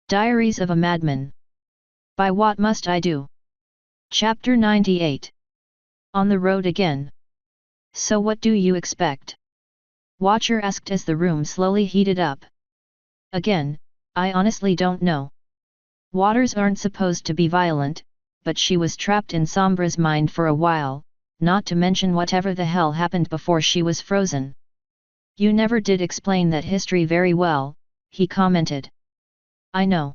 Diaries of a Madman. By What Must I Do? Chapter 98. On the road again. So what do you expect? Watcher asked as the room slowly heated up. Again, I honestly don't know. Waters aren't supposed to be violent, but she was trapped in Sombra's mind for a while, not to mention whatever the hell happened before she was frozen. You never did explain that history very well, he commented. I know.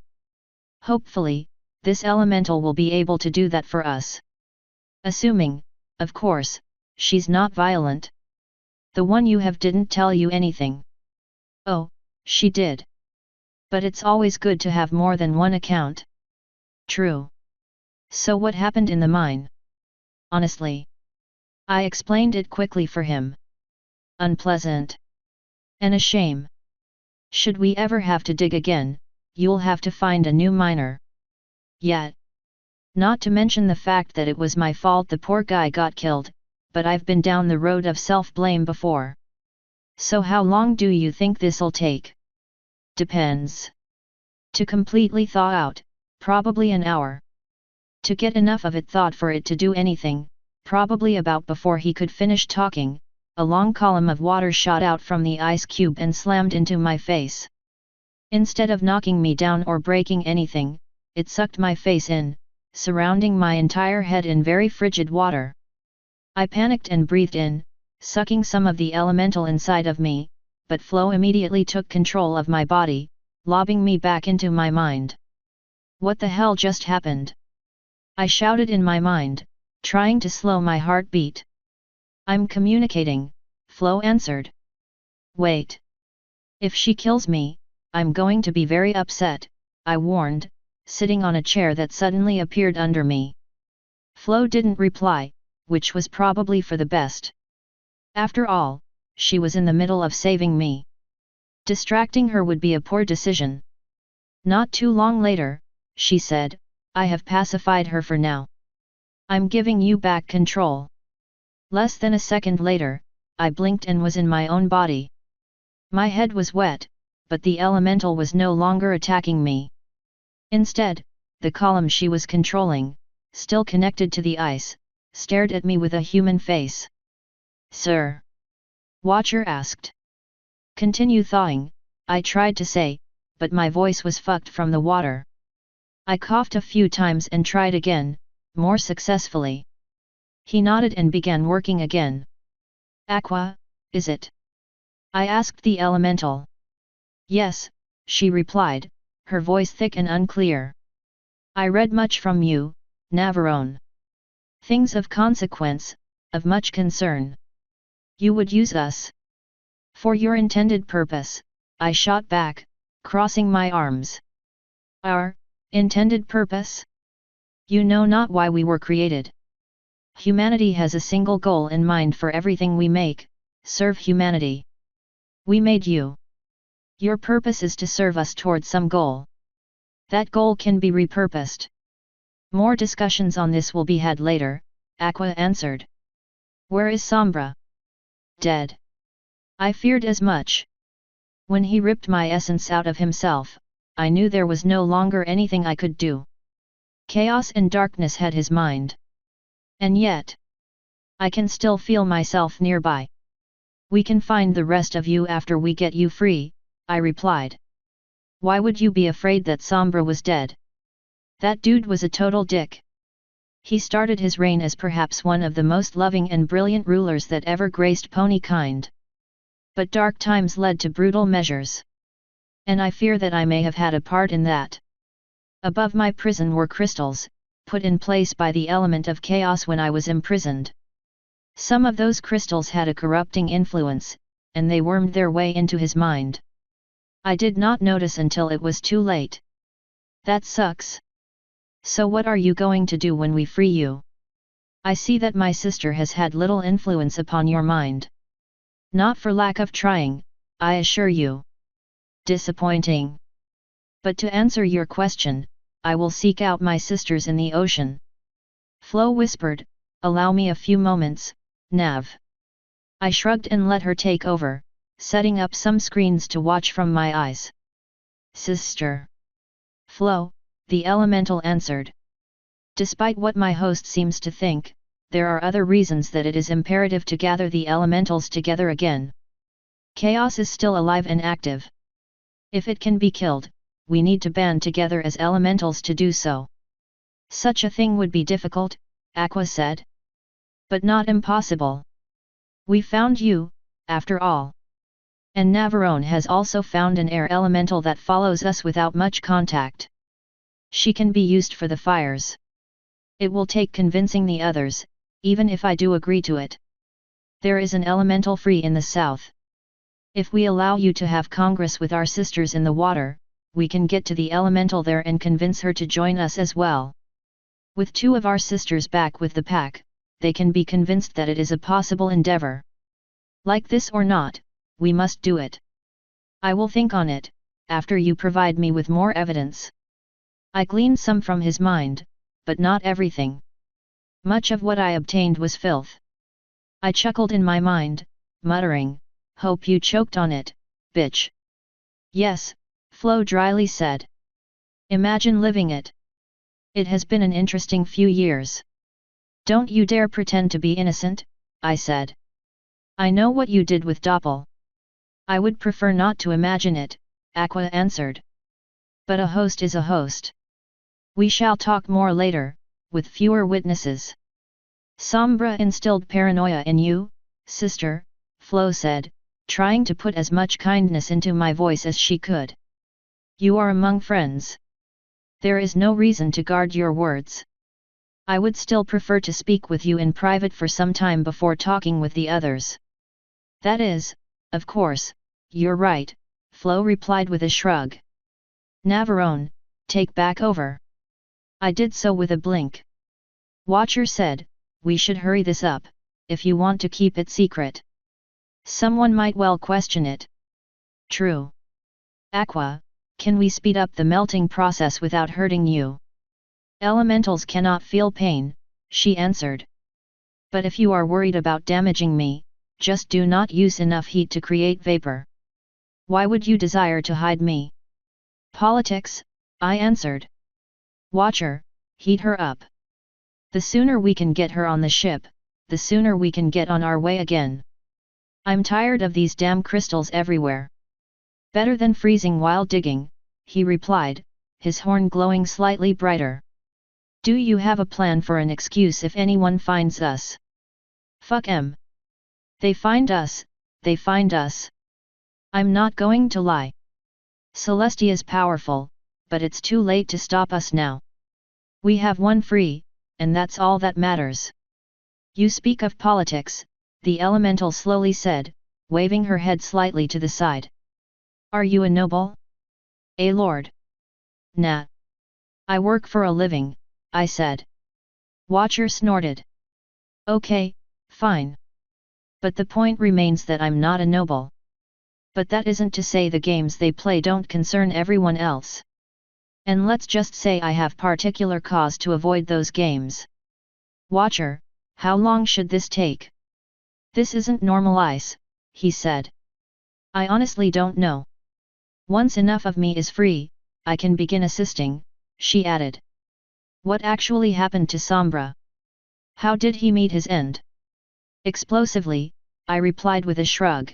Hopefully, this elemental will be able to do that for us. Assuming, of course, she's not violent. The one you have didn't tell you anything. Oh, she did. But it's always good to have more than one account. True. So what happened in the mine? Honestly. I explained it quickly for him. Unpleasant. And a shame. Should we ever have to dig again, you'll have to find a new miner. Yet. Not to mention the fact that it was my fault the poor guy got killed, but I've been down the road of self-blame before. So how long do you think this'll take? Depends. To completely thaw out, probably an hour. To get enough of it thawed for it to do anything, probably about before he could finish talking, a long column of water shot out from the ice cube and slammed into my face. Instead of knocking me down or breaking anything, it sucked my face in, surrounding my entire head in very frigid water. I panicked and breathed in, sucking some of the elemental inside of me, but flow immediately took control of my body, lobbing me back into my mind. What the hell just happened? I shouted in my mind, trying to slow my heartbeat. I'm communicating, Flo answered. Wait. If she kills me, I'm going to be very upset, I warned, sitting on a chair that suddenly appeared under me. Flo didn't reply, which was probably for the best. After all, she was in the middle of saving me. Distracting her would be a poor decision. Not too long later, she said, I have pacified her for now. I'm giving you back control. Less than a second later, I blinked and was in my own body. My head was wet, but the elemental was no longer attacking me. Instead, the column she was controlling, still connected to the ice, stared at me with a human face. Sir? Watcher asked. Continue thawing, I tried to say, but my voice was fucked from the water. I coughed a few times and tried again, more successfully. He nodded and began working again. Aqua, is it? I asked the elemental. Yes, she replied, her voice thick and unclear. I read much from you, Navarone. Things of consequence, of much concern. You would use us. For your intended purpose, I shot back, crossing my arms. Our intended purpose? You know not why we were created. Humanity has a single goal in mind for everything we make, serve humanity. We made you. Your purpose is to serve us towards some goal. That goal can be repurposed. More discussions on this will be had later, Aqua answered. Where is Sombra? Dead. I feared as much. When he ripped my essence out of himself, I knew there was no longer anything I could do. Chaos and darkness had his mind. And yet, I can still feel myself nearby. We can find the rest of you after we get you free, I replied. Why would you be afraid that Sombra was dead? That dude was a total dick. He started his reign as perhaps one of the most loving and brilliant rulers that ever graced ponykind. But dark times led to brutal measures. And I fear that I may have had a part in that. Above my prison were crystals, put in place by the element of chaos when I was imprisoned. Some of those crystals had a corrupting influence, and they wormed their way into his mind. I did not notice until it was too late. That sucks. So what are you going to do when we free you? I see that my sister has had little influence upon your mind. Not for lack of trying, I assure you. Disappointing. But to answer your question, I will seek out my sisters in the ocean. Flo whispered, allow me a few moments, Nav. I shrugged and let her take over, setting up some screens to watch from my eyes. Sister. Flow, the elemental answered. Despite what my host seems to think, there are other reasons that it is imperative to gather the elementals together again. Chaos is still alive and active. If it can be killed, we need to band together as elementals to do so. Such a thing would be difficult, Aqua said. But not impossible. We found you, after all. And Navarone has also found an air elemental that follows us without much contact. She can be used for the fires. It will take convincing the others, even if I do agree to it. There is an elemental free in the south. If we allow you to have congress with our sisters in the water, we can get to the elemental there and convince her to join us as well. With 2 of our sisters back with the pack, they can be convinced that it is a possible endeavor. Like this or not, we must do it. I will think on it, after you provide me with more evidence. I gleaned some from his mind, but not everything. Much of what I obtained was filth. I chuckled in my mind, muttering, "Hope you choked on it, bitch." "Yes," Flo dryly said. "Imagine living it. It has been an interesting few years." "Don't you dare pretend to be innocent," I said. "I know what you did with Doppel." "I would prefer not to imagine it," Aqua answered. "But a host is a host. We shall talk more later, with fewer witnesses." "Sombra instilled paranoia in you, sister," Flo said, trying to put as much kindness into my voice as she could. "You are among friends. There is no reason to guard your words. I would still prefer to speak with you in private for some time before talking with the others." "That is, of course, you're right," Flo replied with a shrug. "Navarone, take back over." I did so with a blink. Watcher said, "We should hurry this up, if you want to keep it secret. Someone might well question it." "True." "Aqua, can we speed up the melting process without hurting you?" "Elementals cannot feel pain," she answered. "But if you are worried about damaging me, just do not use enough heat to create vapor." "Why would you desire to hide me?" "Politics," I answered. "Watcher, heat her up. The sooner we can get her on the ship, the sooner we can get on our way again. I'm tired of these damn crystals everywhere." "Better than freezing while digging," he replied, his horn glowing slightly brighter. "Do you have a plan for an excuse if anyone finds us?" "Fuck 'em. They find us, they find us. I'm not going to lie. Celestia's powerful, but it's too late to stop us now. We have one free, and that's all that matters." "You speak of politics," the elemental slowly said, waving her head slightly to the side. "Are you a noble?" "A lord?" "Nah. I work for a living," I said. Watcher snorted. "Okay, fine. But the point remains that I'm not a noble. But that isn't to say the games they play don't concern everyone else. And let's just say I have particular cause to avoid those games." "Watcher, how long should this take?" "This isn't normal ice," he said. "I honestly don't know. Once enough of me is free, I can begin assisting," she added. "What actually happened to Sombra? How did he meet his end?" "Explosively," I replied with a shrug.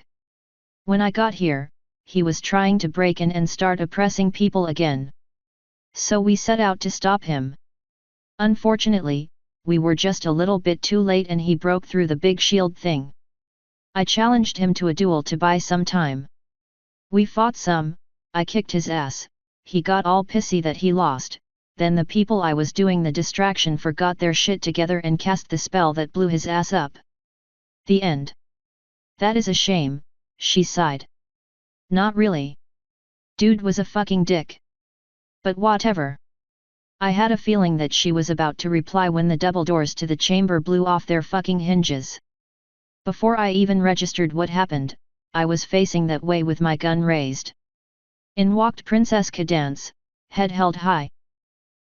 "When I got here, he was trying to break in and start oppressing people again. So we set out to stop him. Unfortunately, we were just a little bit too late and he broke through the big shield thing. I challenged him to a duel to buy some time. We fought some, I kicked his ass, he got all pissy that he lost, then the people I was doing the distraction for got their shit together and cast the spell that blew his ass up. The end." "That is a shame," she sighed. "Not really. Dude was a fucking dick. But whatever." I had a feeling that she was about to reply when the double doors to the chamber blew off their fucking hinges. Before I even registered what happened, I was facing that way with my gun raised. In walked Princess Cadance, head held high.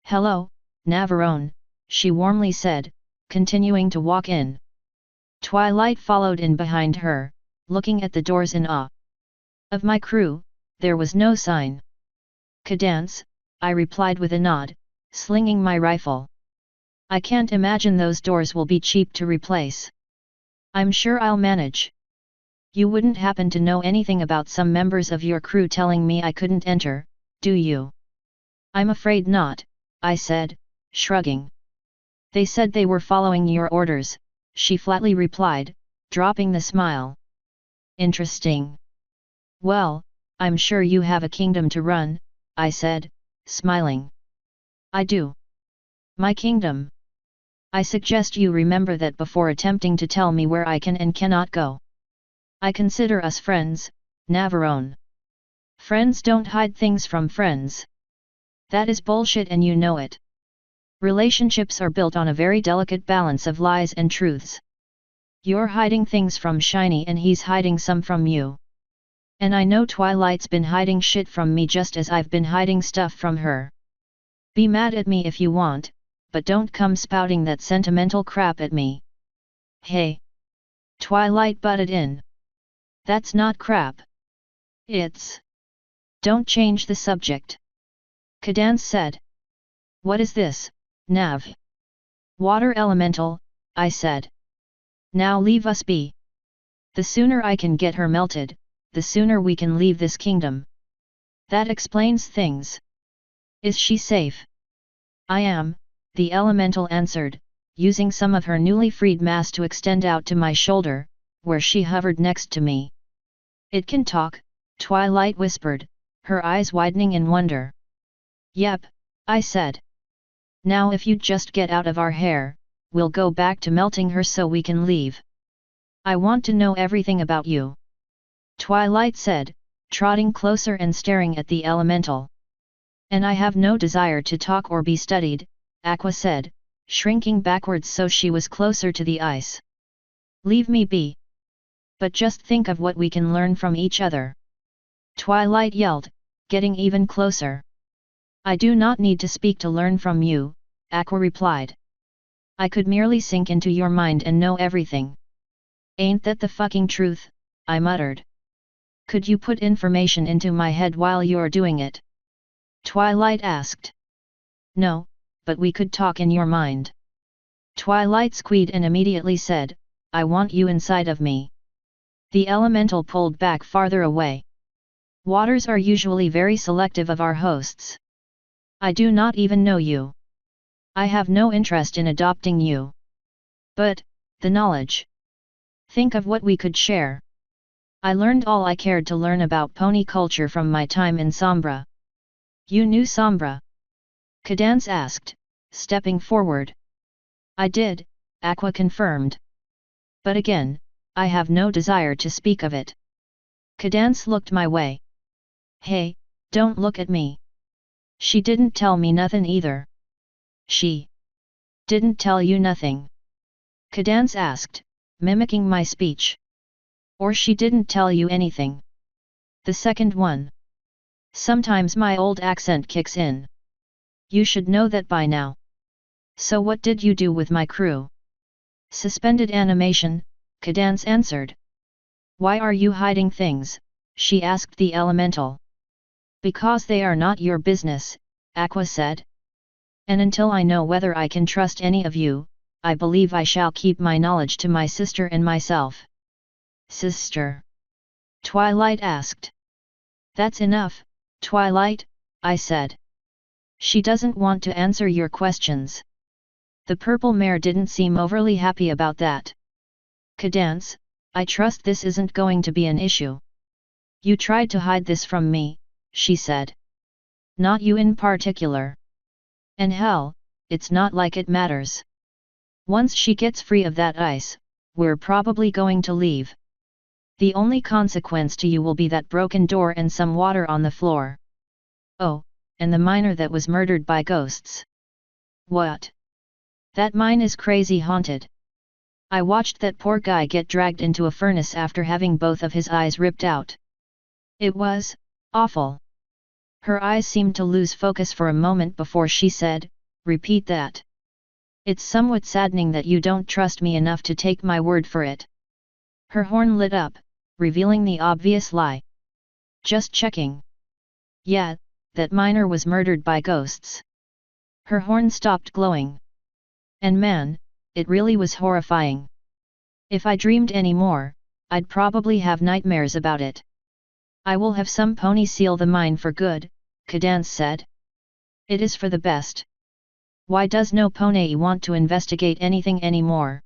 "Hello, Navarone," she warmly said, continuing to walk in. Twilight followed in behind her, looking at the doors in awe. Of my crew, there was no sign. "Cadance, I replied with a nod, slinging my rifle. I can't imagine those doors will be cheap to replace. I'm sure I'll manage. You wouldn't happen to know anything about some members of your crew telling me I couldn't enter, do you? I'm afraid not, I said, shrugging. They said they were following your orders, she flatly replied, dropping the smile. Interesting. Well, I'm sure you have a kingdom to run, I said, smiling. I do. My kingdom. I suggest you remember that before attempting to tell me where I can and cannot go. I consider us friends, Navarone. Friends don't hide things from friends. That is bullshit and you know it. Relationships are built on a very delicate balance of lies and truths. You're hiding things from Shiny and he's hiding some from you. And I know Twilight's been hiding shit from me just as I've been hiding stuff from her. Be mad at me if you want, but don't come spouting that sentimental crap at me. Hey! Twilight butted in. That's not crap. It's... Don't change the subject. Cadance said. What is this, Nav? Water elemental, I said. Now leave us be. The sooner I can get her melted, the sooner we can leave this kingdom. That explains things. Is she safe? I am, the elemental answered, using some of her newly freed mass to extend out to my shoulder, where she hovered next to me. It can talk, Twilight whispered, her eyes widening in wonder. Yep, I said. Now if you'd just get out of our hair, we'll go back to melting her so we can leave. I want to know everything about you. Twilight said, trotting closer and staring at the elemental. And I have no desire to talk or be studied, Aqua said, shrinking backwards so she was closer to the ice. Leave me be. But just think of what we can learn from each other. Twilight yelled, getting even closer. I do not need to speak to learn from you, Aqua replied. I could merely sink into your mind and know everything. Ain't that the fucking truth, I muttered. Could you put information into my head while you're doing it? Twilight asked. No, but we could talk in your mind. Twilight squeaked and immediately said, I want you inside of me. The elemental pulled back farther away. Waters are usually very selective of our hosts. I do not even know you. I have no interest in adopting you. But, the knowledge. Think of what we could share. I learned all I cared to learn about pony culture from my time in Sombra. You knew Sombra? Cadance asked, stepping forward. I did, Aqua confirmed. But again, I have no desire to speak of it. Cadance looked my way. Hey, don't look at me. She didn't tell me nothing either. She didn't tell you nothing? Cadance asked, mimicking my speech. Or she didn't tell you anything? The second one. Sometimes my old accent kicks in. You should know that by now. So what did you do with my crew? Suspended animation, Cadance answered. Why are you hiding things? She asked the elemental. Because they are not your business, Aqua said. And until I know whether I can trust any of you, I believe I shall keep my knowledge to my sister and myself. Sister? Twilight asked. That's enough, Twilight, I said. She doesn't want to answer your questions. The purple mare didn't seem overly happy about that. Cadance, I trust this isn't going to be an issue. You tried to hide this from me, she said. Not you in particular. And hell, it's not like it matters. Once she gets free of that ice, we're probably going to leave. The only consequence to you will be that broken door and some water on the floor. Oh, and the miner that was murdered by ghosts. What? That mine is crazy haunted. I watched that poor guy get dragged into a furnace after having both of his eyes ripped out. It was awful. Her eyes seemed to lose focus for a moment before she said, repeat that. It's somewhat saddening that you don't trust me enough to take my word for it. Her horn lit up, revealing the obvious lie. Just checking. Yeah, that miner was murdered by ghosts. Her horn stopped glowing. And man, it really was horrifying. If I dreamed any more, I'd probably have nightmares about it. I will have some pony seal the mine for good, Cadance said. It is for the best. Why does no pony want to investigate anything anymore?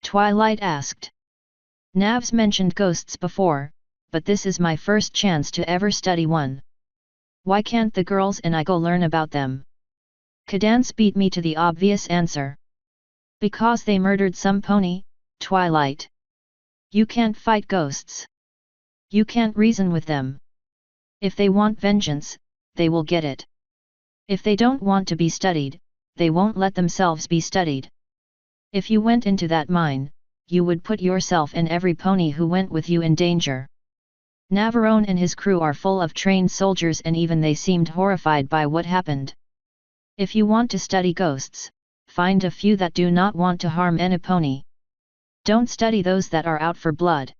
Twilight asked. Nav's mentioned ghosts before, but this is my first chance to ever study one. Why can't the girls and I go learn about them? Cadance beat me to the obvious answer. Because they murdered some pony, Twilight. You can't fight ghosts. You can't reason with them. If they want vengeance, they will get it. If they don't want to be studied, they won't let themselves be studied. If you went into that mine, you would put yourself and every pony who went with you in danger. Navarone and his crew are full of trained soldiers and even they seemed horrified by what happened. If you want to study ghosts, find a few that do not want to harm any pony. Don't study those that are out for blood.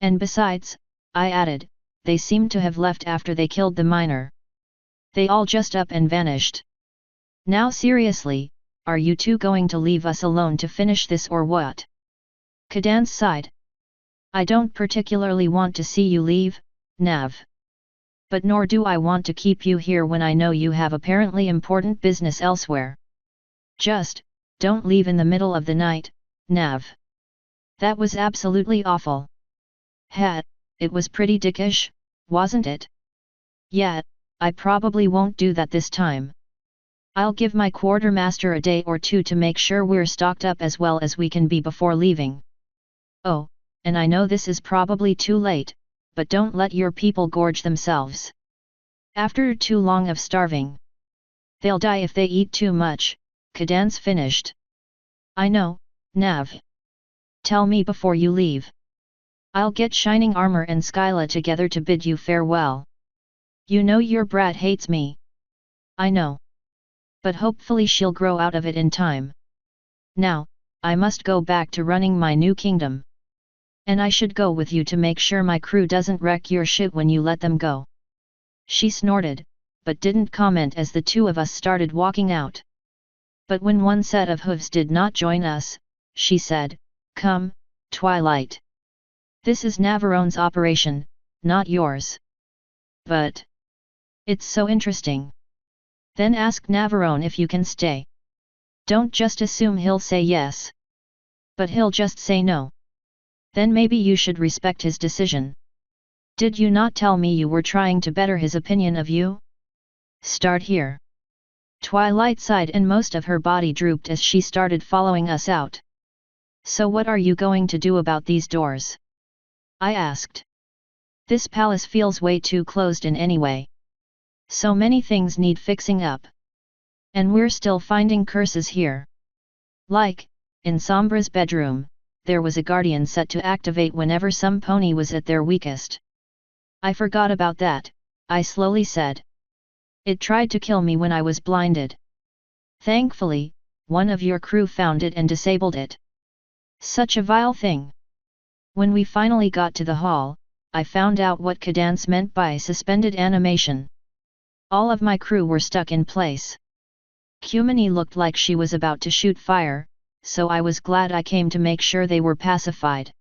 And besides, I added, they seem to have left after they killed the miner. They all just up and vanished. Now seriously, are you two going to leave us alone to finish this or what? Cadance sighed. I don't particularly want to see you leave, Nav. But nor do I want to keep you here when I know you have apparently important business elsewhere. Just, don't leave in the middle of the night, Nav. That was absolutely awful. It was pretty dickish, wasn't it? Yeah, I probably won't do that this time. I'll give my quartermaster a day or two to make sure we're stocked up as well as we can be before leaving. Oh, and I know this is probably too late, but don't let your people gorge themselves. After too long of starving. They'll die if they eat too much, Cadance finished. I know, Nav. Tell me before you leave. I'll get Shining Armor and Skyla together to bid you farewell. You know your brat hates me. I know. But hopefully she'll grow out of it in time. Now, I must go back to running my new kingdom. And I should go with you to make sure my crew doesn't wreck your shit when you let them go. She snorted, but didn't comment as the two of us started walking out. But when one set of hooves did not join us, she said, Come, Twilight. This is Navarone's operation, not yours. But it's so interesting. Then ask Navarone if you can stay. Don't just assume he'll say yes. But he'll just say no. Then maybe you should respect his decision. Did you not tell me you were trying to better his opinion of you? Start here. Twilight sighed and most of her body drooped as she started following us out. So what are you going to do about these doors? I asked. This palace feels way too closed in anyway. So many things need fixing up. And we're still finding curses here. Like, in Sombra's bedroom, there was a guardian set to activate whenever some pony was at their weakest. I forgot about that, I slowly said. It tried to kill me when I was blinded. Thankfully, one of your crew found it and disabled it. Such a vile thing. When we finally got to the hall, I found out what Cadance meant by suspended animation. All of my crew were stuck in place. Cumini looked like she was about to shoot fire, so I was glad I came to make sure they were pacified.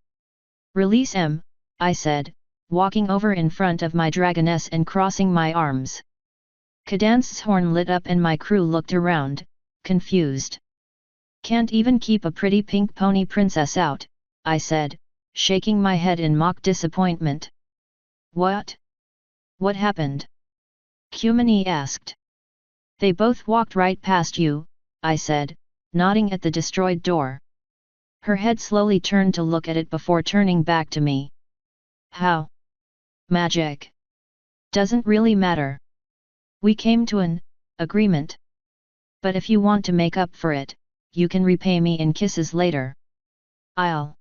Release him, I said, walking over in front of my dragoness and crossing my arms. Cadance's horn lit up and my crew looked around, confused. Can't even keep a pretty pink pony princess out, I said, shaking my head in mock disappointment. What? What happened? Cumini asked. They both walked right past you, I said, nodding at the destroyed door. Her head slowly turned to look at it before turning back to me. How? Magic. Doesn't really matter. We came to an agreement. But if you want to make up for it, you can repay me in kisses later. I'll.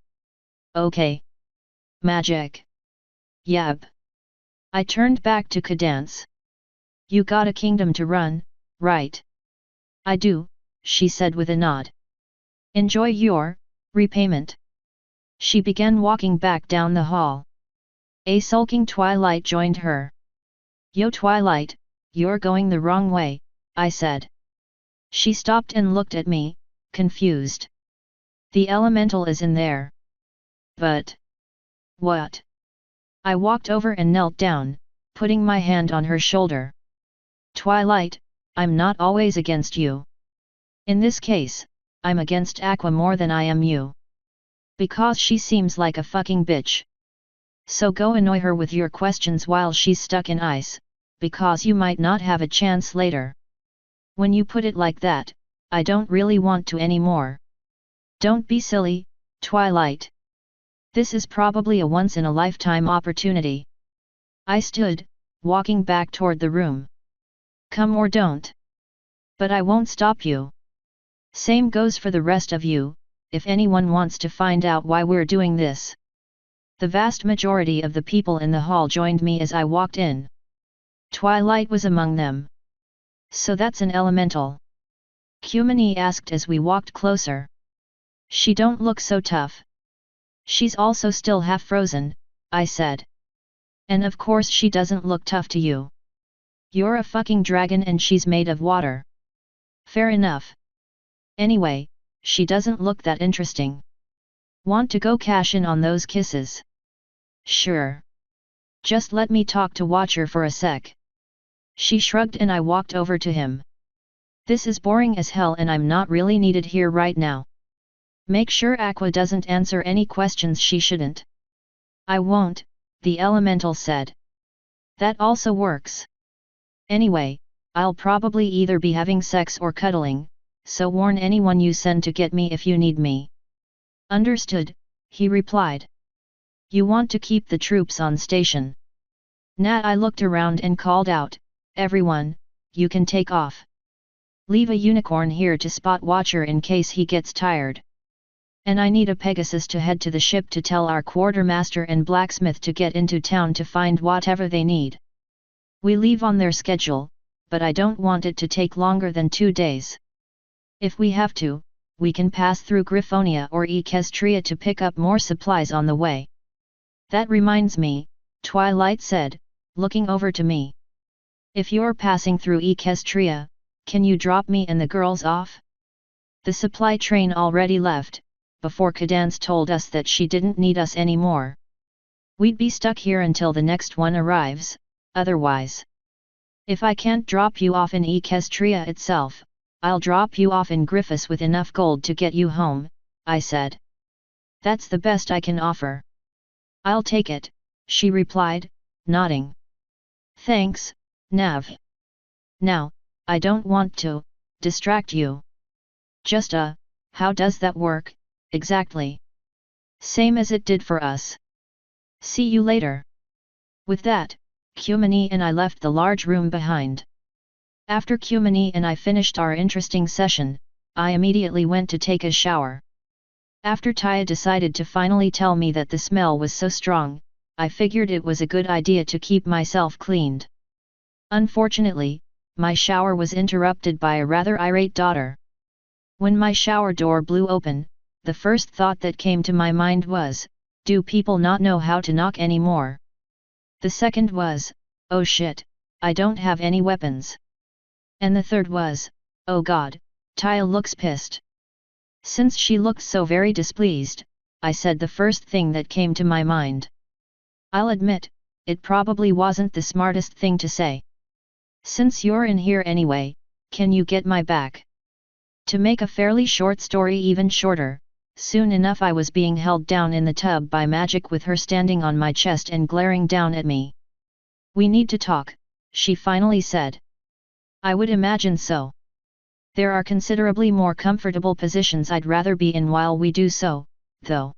Okay. Magic. Yab. I turned back to Cadance. You got a kingdom to run, right? I do, she said with a nod. Enjoy your repayment. She began walking back down the hall. A sulking Twilight joined her. Yo Twilight, you're going the wrong way, I said. She stopped and looked at me, confused. The elemental is in there. But... what? I walked over and knelt down, putting my hand on her shoulder. Twilight, I'm not always against you. In this case, I'm against Aqua more than I am you. Because she seems like a fucking bitch. So go annoy her with your questions while she's stuck in ice, because you might not have a chance later. When you put it like that, I don't really want to anymore. Don't be silly, Twilight. This is probably a once-in-a-lifetime opportunity. I stood, walking back toward the room. Come or don't. But I won't stop you. Same goes for the rest of you, if anyone wants to find out why we're doing this. The vast majority of the people in the hall joined me as I walked in. Twilight was among them. So that's an elemental? Kumini asked as we walked closer. She don't look so tough. She's also still half frozen, I said. And of course she doesn't look tough to you. You're a fucking dragon and she's made of water. Fair enough. Anyway, she doesn't look that interesting. Want to go cash in on those kisses? Sure. Just let me talk to Watcher for a sec. She shrugged and I walked over to him. This is boring as hell and I'm not really needed here right now. Make sure Aqua doesn't answer any questions she shouldn't. I won't, the elemental said. That also works. Anyway, I'll probably either be having sex or cuddling, so warn anyone you send to get me if you need me. Understood, he replied. You want to keep the troops on station. Nah, I looked around and called out, everyone, you can take off. Leave a unicorn here to spot Watcher in case he gets tired. And I need a Pegasus to head to the ship to tell our quartermaster and blacksmith to get into town to find whatever they need. We leave on their schedule, but I don't want it to take longer than 2 days. If we have to, we can pass through Griffonia or Equestria to pick up more supplies on the way. That reminds me, Twilight said, looking over to me. If you're passing through Equestria, can you drop me and the girls off? The supply train already left, before Cadance told us that she didn't need us anymore. We'd be stuck here until the next one arrives, otherwise. If I can't drop you off in Equestria itself, I'll drop you off in Griffiths with enough gold to get you home, I said. That's the best I can offer. I'll take it, she replied, nodding. Thanks, Nav. Now, I don't want to distract you. Just how does that work, exactly? Same as it did for us. See you later. With that, Kumini and I left the large room behind. After Kumini and I finished our interesting session, I immediately went to take a shower. After Taya decided to finally tell me that the smell was so strong, I figured it was a good idea to keep myself cleaned. Unfortunately, my shower was interrupted by a rather irate daughter. When my shower door blew open, the first thought that came to my mind was, do people not know how to knock anymore? The second was, oh shit, I don't have any weapons. And the third was, oh god, Taya looks pissed. Since she looked so very displeased, I said the first thing that came to my mind. I'll admit, it probably wasn't the smartest thing to say. Since you're in here anyway, can you get my back? To make a fairly short story even shorter, soon enough I was being held down in the tub by magic with her standing on my chest and glaring down at me. We need to talk, she finally said. I would imagine so. There are considerably more comfortable positions I'd rather be in while we do so, though.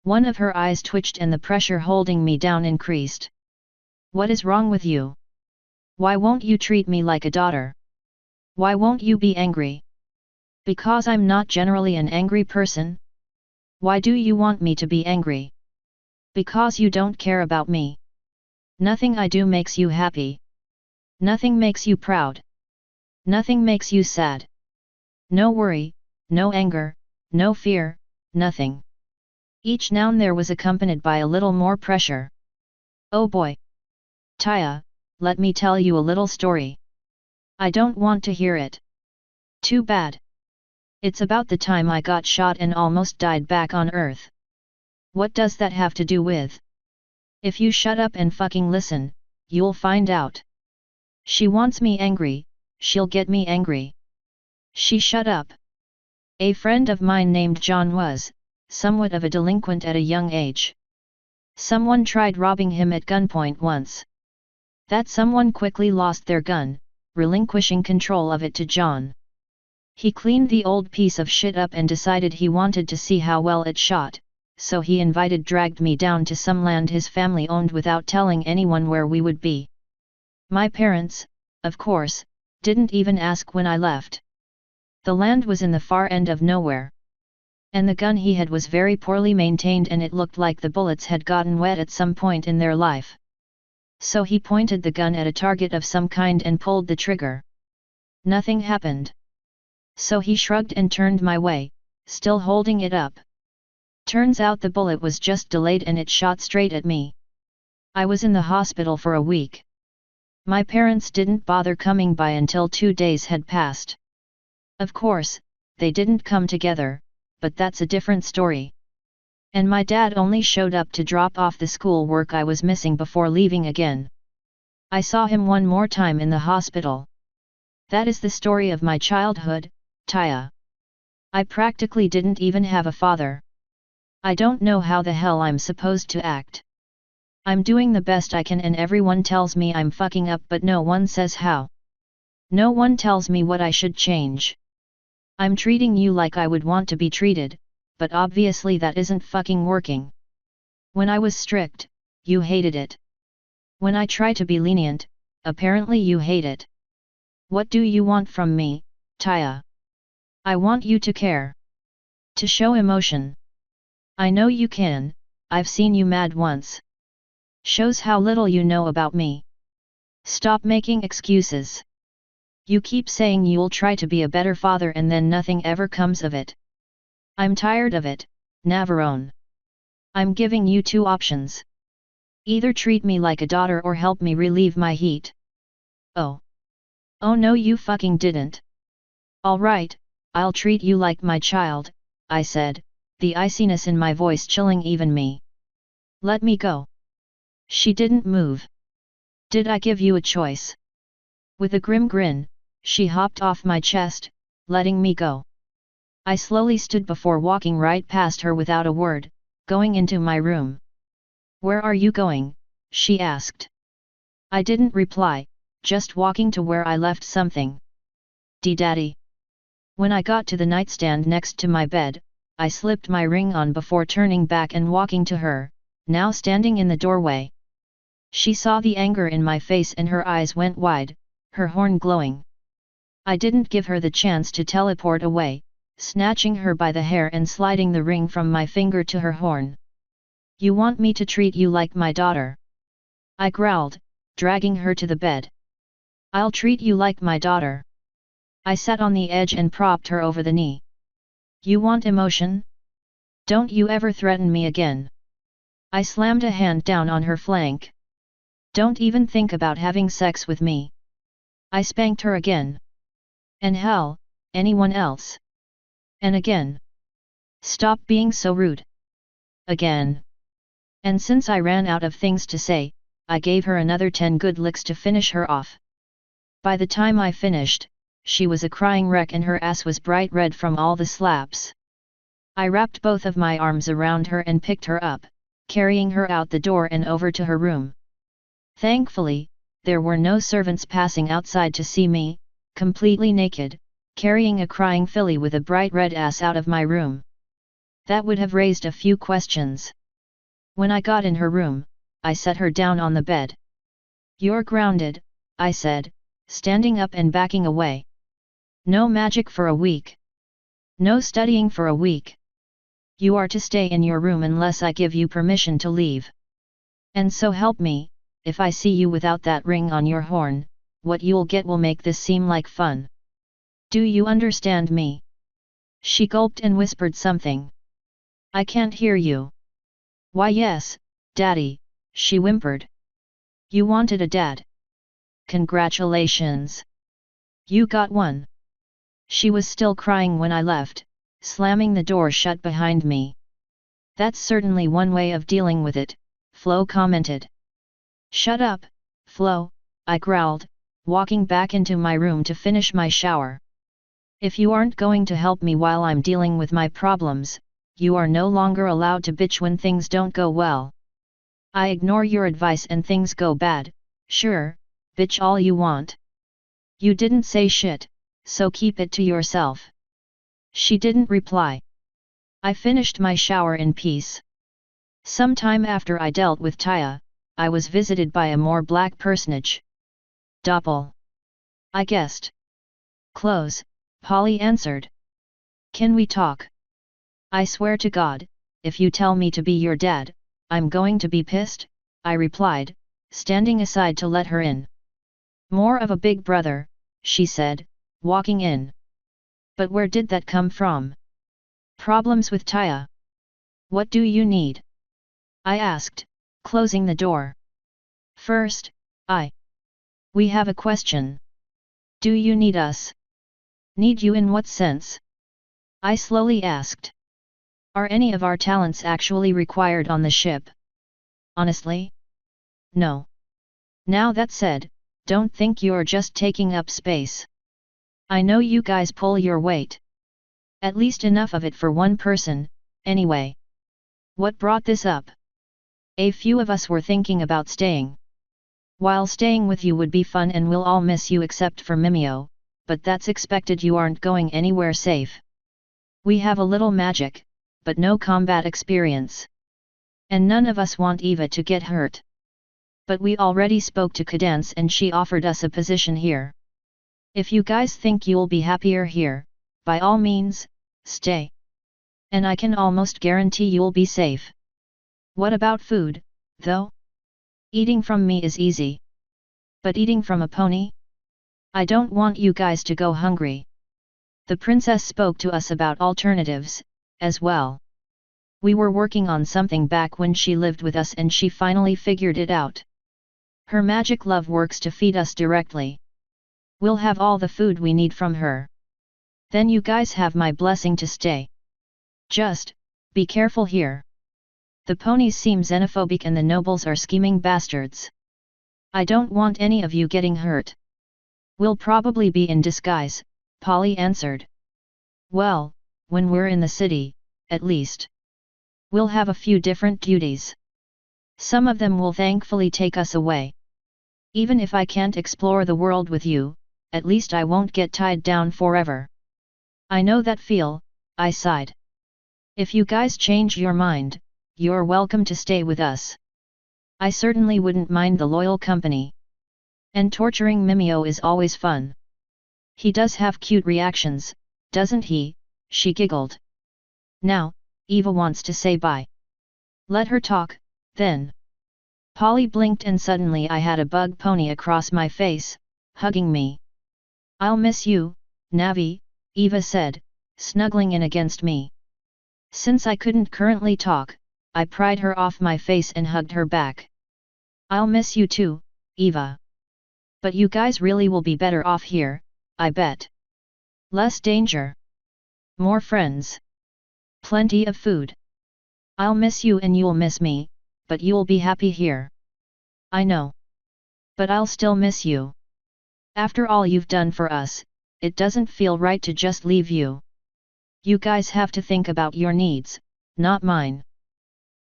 One of her eyes twitched and the pressure holding me down increased. What is wrong with you? Why won't you treat me like a daughter? Why won't you be angry? Because I'm not generally an angry person? Why do you want me to be angry? Because you don't care about me. Nothing I do makes you happy. Nothing makes you proud. Nothing makes you sad. No worry, no anger, no fear, nothing. Each noun there was accompanied by a little more pressure. Oh boy! Taya, let me tell you a little story. I don't want to hear it. Too bad. It's about the time I got shot and almost died back on Earth. What does that have to do with? If you shut up and fucking listen, you'll find out. She wants me angry, she'll get me angry. She shut up. A friend of mine named John was, somewhat of a delinquent at a young age. Someone tried robbing him at gunpoint once. That someone quickly lost their gun, relinquishing control of it to John. He cleaned the old piece of shit up and decided he wanted to see how well it shot, so he dragged me down to some land his family owned without telling anyone where we would be. My parents, of course, didn't even ask when I left. The land was in the far end of nowhere. And the gun he had was very poorly maintained and it looked like the bullets had gotten wet at some point in their life. So he pointed the gun at a target of some kind and pulled the trigger. Nothing happened. So he shrugged and turned my way, still holding it up. Turns out the bullet was just delayed and it shot straight at me. I was in the hospital for a week. My parents didn't bother coming by until 2 days had passed. Of course, they didn't come together, but that's a different story. And my dad only showed up to drop off the school work I was missing before leaving again. I saw him one more time in the hospital. That is the story of my childhood, Taya. I practically didn't even have a father. I don't know how the hell I'm supposed to act. I'm doing the best I can and everyone tells me I'm fucking up but no one says how. No one tells me what I should change. I'm treating you like I would want to be treated, but obviously that isn't fucking working. When I was strict, you hated it. When I try to be lenient, apparently you hate it. What do you want from me, Taya? I want you to care. To show emotion. I know you can, I've seen you mad once. Shows how little you know about me. Stop making excuses. You keep saying you'll try to be a better father and then nothing ever comes of it. I'm tired of it, Navarone. I'm giving you 2 options. Either treat me like a daughter or help me relieve my heat. Oh. Oh no you fucking didn't. Alright, I'll treat you like my child, I said, the iciness in my voice chilling even me. Let me go. She didn't move. Did I give you a choice? With a grim grin, she hopped off my chest, letting me go. I slowly stood before walking right past her without a word, going into my room. Where are you going? She asked. I didn't reply, just walking to where I left something. Daddy. When I got to the nightstand next to my bed, I slipped my ring on before turning back and walking to her, now standing in the doorway. She saw the anger in my face and her eyes went wide, her horn glowing. I didn't give her the chance to teleport away, snatching her by the hair and sliding the ring from my finger to her horn. You want me to treat you like my daughter? I growled, dragging her to the bed. I'll treat you like my daughter. I sat on the edge and propped her over the knee. You want emotion? Don't you ever threaten me again. I slammed a hand down on her flank. Don't even think about having sex with me. I spanked her again. And hell, anyone else. And again. Stop being so rude. Again. And since I ran out of things to say, I gave her another 10 good licks to finish her off. By the time I finished, she was a crying wreck and her ass was bright red from all the slaps. I wrapped both of my arms around her and picked her up, carrying her out the door and over to her room. Thankfully, there were no servants passing outside to see me, completely naked, carrying a crying filly with a bright red ass out of my room. That would have raised a few questions. When I got in her room, I set her down on the bed. You're grounded, I said, standing up and backing away. No magic for a week. No studying for a week. You are to stay in your room unless I give you permission to leave. And so help me, if I see you without that ring on your horn, what you'll get will make this seem like fun. Do you understand me? She gulped and whispered something. I can't hear you. Why yes, Daddy, she whimpered. You wanted a dad. congratulations! You got one! She was still crying when I left, slamming the door shut behind me. That's certainly one way of dealing with it, Flo commented. Shut up, Flo, I growled, walking back into my room to finish my shower. If you aren't going to help me while I'm dealing with my problems, you are no longer allowed to bitch when things don't go well. I ignore your advice and things go bad, sure, bitch all you want. You didn't say shit, so keep it to yourself. She didn't reply. I finished my shower in peace. Sometime after I dealt with Taya, I was visited by a more black personage. Doppel. I guessed. Close, Polly answered. Can we talk? I swear to God, if you tell me to be your dad, I'm going to be pissed, I replied, standing aside to let her in. More of a big brother, she said, walking in. But where did that come from? Problems with Taya? What do you need? I asked, closing the door. First, we have a question. Do you need us? Need you in what sense? I slowly asked. Are any of our talents actually required on the ship? Honestly? No. Now that said, don't think you're just taking up space. I know you guys pull your weight. At least enough of it for one person, anyway. What brought this up? A few of us were thinking about staying. While staying with you would be fun and we'll all miss you except for Mimio, but that's expected, you aren't going anywhere safe. We have a little magic, but no combat experience. And none of us want Eva to get hurt. But we already spoke to Cadence and she offered us a position here. If you guys think you'll be happier here, by all means, stay. And I can almost guarantee you'll be safe. What about food, though? Eating from me is easy. But eating from a pony? I don't want you guys to go hungry. The princess spoke to us about alternatives, as well. We were working on something back when she lived with us and she finally figured it out. Her magic love works to feed us directly. We'll have all the food we need from her. Then you guys have my blessing to stay. Just, be careful here. The ponies seem xenophobic and the nobles are scheming bastards. I don't want any of you getting hurt. We'll probably be in disguise, Polly answered. Well, when we're in the city, at least. We'll have a few different duties. Some of them will thankfully take us away. Even if I can't explore the world with you, at least I won't get tied down forever. I know that feel, I sighed. If you guys change your mind, you're welcome to stay with us. I certainly wouldn't mind the loyal company. And torturing Mimio is always fun. He does have cute reactions, doesn't he? She giggled. Now, Eva wants to say bye. Let her talk, then. Polly blinked and suddenly I had a bug pony across my face, hugging me. I'll miss you, Navi, Eva said, snuggling in against me. Since I couldn't currently talk, I pried her off my face and hugged her back. I'll miss you too, Eva. But you guys really will be better off here, I bet. Less danger. More friends. Plenty of food. I'll miss you and you'll miss me, but you'll be happy here. I know. But I'll still miss you. After all you've done for us, it doesn't feel right to just leave you. You guys have to think about your needs, not mine.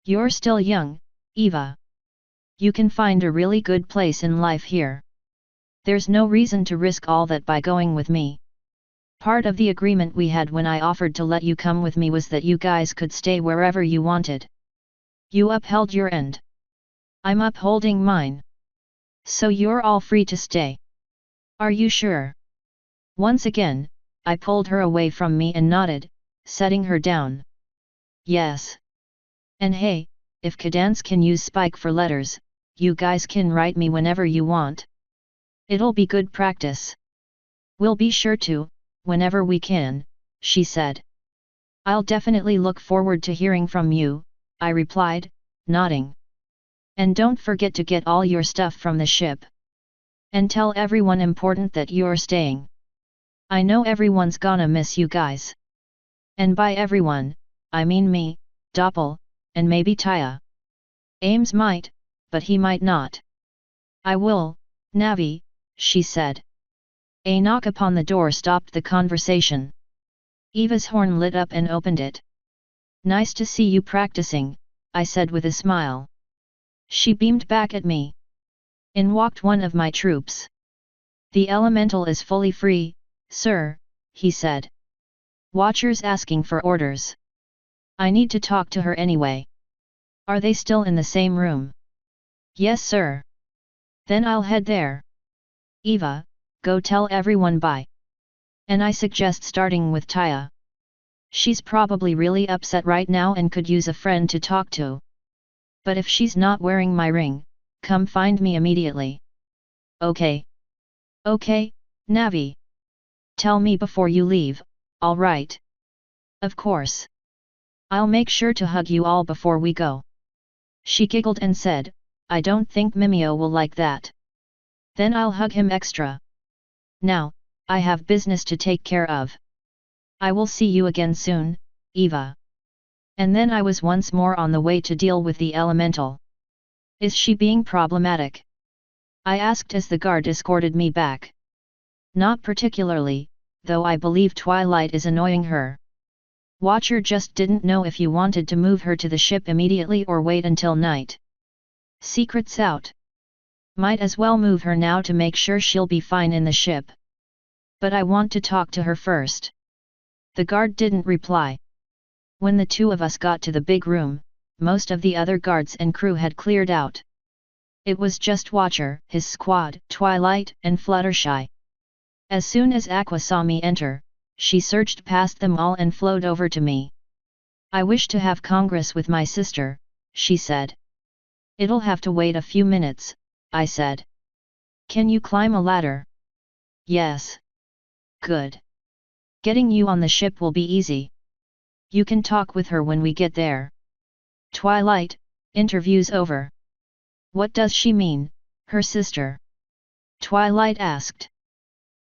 You're still young, Eva. You can find a really good place in life here. There's no reason to risk all that by going with me. Part of the agreement we had when I offered to let you come with me was that you guys could stay wherever you wanted. You upheld your end. I'm upholding mine. So you're all free to stay. Are you sure? Once again, I pulled her away from me and nodded, setting her down. Yes. And hey, if Cadence can use Spike for letters, you guys can write me whenever you want. It'll be good practice. We'll be sure to, whenever we can, she said. I'll definitely look forward to hearing from you, I replied, nodding. And don't forget to get all your stuff from the ship. And tell everyone important that you're staying. I know everyone's gonna miss you guys. And by everyone, I mean me, Doppel, and maybe Taya. Ames might, but he might not. I will, Navi, she said. A knock upon the door stopped the conversation. Eva's horn lit up and opened it. Nice to see you practicing, I said with a smile. She beamed back at me. In walked one of my troops. The elemental is fully free, sir, he said. Watchers asking for orders. I need to talk to her anyway. Are they still in the same room? Yes, sir. Then I'll head there. Eva, go tell everyone bye. And I suggest starting with Taya. She's probably really upset right now and could use a friend to talk to. But if she's not wearing my ring, come find me immediately. Okay. Okay, Navi. Tell me before you leave, all right? Of course. I'll make sure to hug you all before we go. She giggled and said, I don't think Mimio will like that. Then I'll hug him extra. Now, I have business to take care of. I will see you again soon, Eva. And then I was once more on the way to deal with the elemental. Is she being problematic? I asked as the guard escorted me back. Not particularly, though I believe Twilight is annoying her. Watcher just didn't know if you wanted to move her to the ship immediately or wait until night. Secrets out. Might as well move her now to make sure she'll be fine in the ship. But I want to talk to her first. The guard didn't reply. When the two of us got to the big room, most of the other guards and crew had cleared out. It was just Watcher, his squad, Twilight, and Fluttershy. As soon as Aqua saw me enter, she surged past them all and flowed over to me. I wish to have Congress with my sister, she said. It'll have to wait a few minutes, I said. Can you climb a ladder? Yes. Good. Getting you on the ship will be easy. You can talk with her when we get there. Twilight, interview's over. What does she mean, her sister? Twilight asked.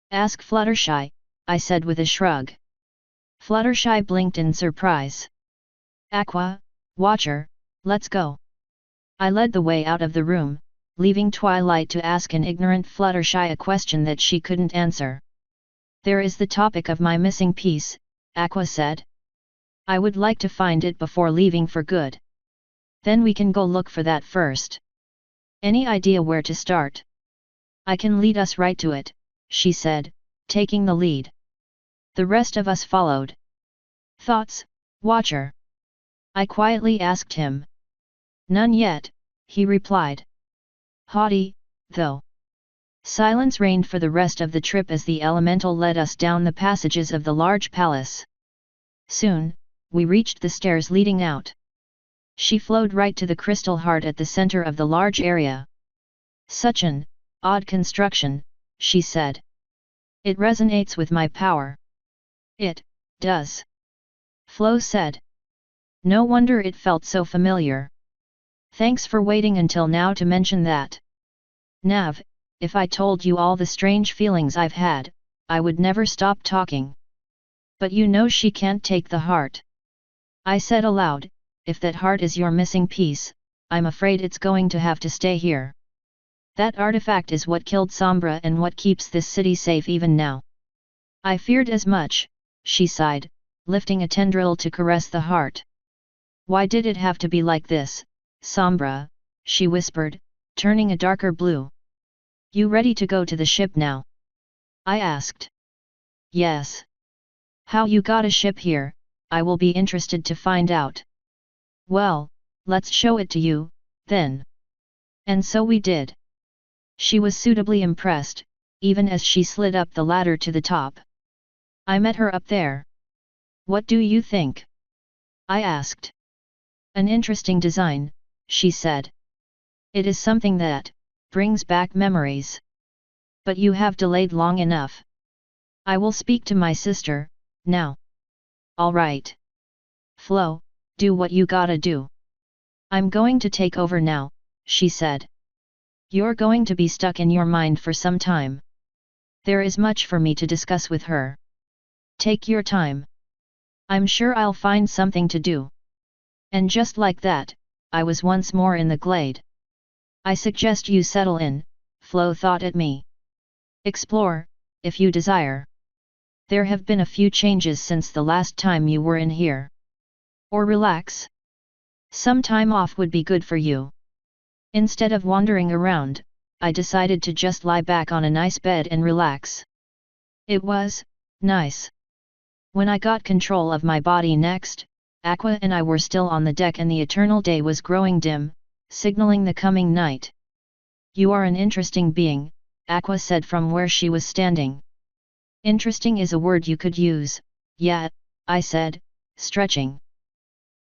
Ask Fluttershy, I said with a shrug. Fluttershy blinked in surprise. Aqua, Watcher, let's go. I led the way out of the room, leaving Twilight to ask an ignorant Fluttershy a question that she couldn't answer. There is the topic of my missing piece, Aqua said. I would like to find it before leaving for good. Then we can go look for that first. Any idea where to start? I can lead us right to it, she said, taking the lead. The rest of us followed. Thoughts, Watcher? I quietly asked him. None yet, he replied. Haughty, though. Silence reigned for the rest of the trip as the elemental led us down the passages of the large palace. Soon, we reached the stairs leading out. She flowed right to the crystal heart at the center of the large area. Such an odd construction, she said. It resonates with my power. It does. Flo said. No wonder it felt so familiar. Thanks for waiting until now to mention that. Nav, if I told you all the strange feelings I've had, I would never stop talking. But you know she can't take the heart. I said aloud, if that heart is your missing piece, I'm afraid it's going to have to stay here. That artifact is what killed Sombra and what keeps this city safe even now. I feared as much, she sighed, lifting a tendril to caress the heart. Why did it have to be like this, Sombra? She whispered, turning a darker blue. You ready to go to the ship now? I asked. Yes. How you got a ship here, I will be interested to find out. Well, let's show it to you, then. And so we did. She was suitably impressed, even as she slid up the ladder to the top. I met her up there. What do you think? I asked. An interesting design, she said. It is something that brings back memories. But you have delayed long enough. I will speak to my sister, now. All right. Flo, do what you gotta do. I'm going to take over now, she said. You're going to be stuck in your mind for some time. There is much for me to discuss with her. Take your time. I'm sure I'll find something to do. And just like that, I was once more in the glade. I suggest you settle in, Flo thought at me. Explore, if you desire. There have been a few changes since the last time you were in here. Or relax. Some time off would be good for you. Instead of wandering around, I decided to just lie back on a nice bed and relax. It was nice. When I got control of my body next, Aqua and I were still on the deck and the eternal day was growing dim, signaling the coming night. You are an interesting being, Aqua said from where she was standing. Interesting is a word you could use, yeah, I said, stretching.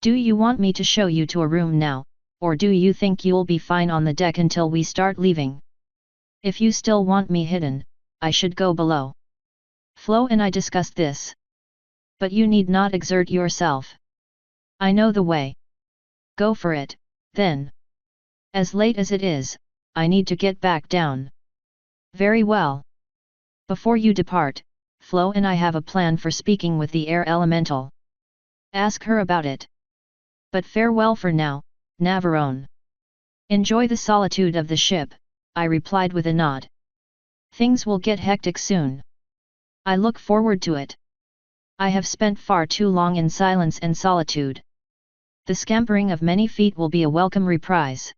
Do you want me to show you to a room now, or do you think you'll be fine on the deck until we start leaving? If you still want me hidden, I should go below. Flo and I discussed this. But you need not exert yourself. I know the way. Go for it, then. As late as it is, I need to get back down. Very well. Before you depart, Flo and I have a plan for speaking with the air elemental. Ask her about it. But farewell for now, Navarone. Enjoy the solitude of the ship, I replied with a nod. Things will get hectic soon. I look forward to it. I have spent far too long in silence and solitude. The scampering of many feet will be a welcome reprise.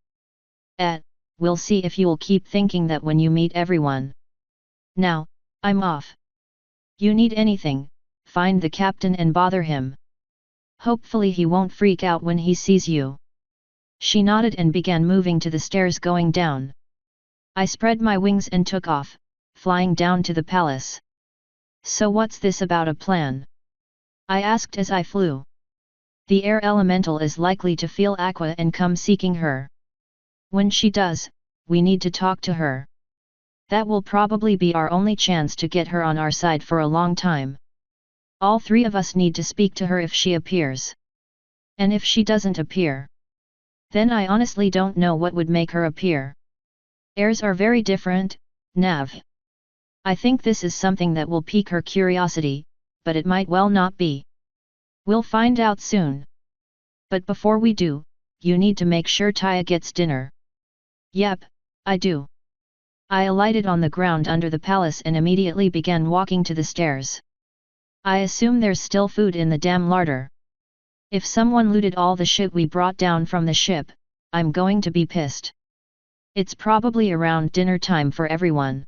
We'll see if you'll keep thinking that when you meet everyone. Now, I'm off. You need anything, find the captain and bother him. Hopefully he won't freak out when he sees you. She nodded and began moving to the stairs going down. I spread my wings and took off, flying down to the palace. So what's this about a plan? I asked as I flew. The air elemental is likely to feel Aqua and come seeking her. When she does, we need to talk to her. That will probably be our only chance to get her on our side for a long time. All three of us need to speak to her if she appears. And if she doesn't appear, then I honestly don't know what would make her appear. Airs are very different, Nav. I think this is something that will pique her curiosity, but it might well not be. We'll find out soon. But before we do, you need to make sure Taya gets dinner. Yep, I do. I alighted on the ground under the palace and immediately began walking to the stairs. I assume there's still food in the damn larder. If someone looted all the shit we brought down from the ship, I'm going to be pissed. It's probably around dinner time for everyone.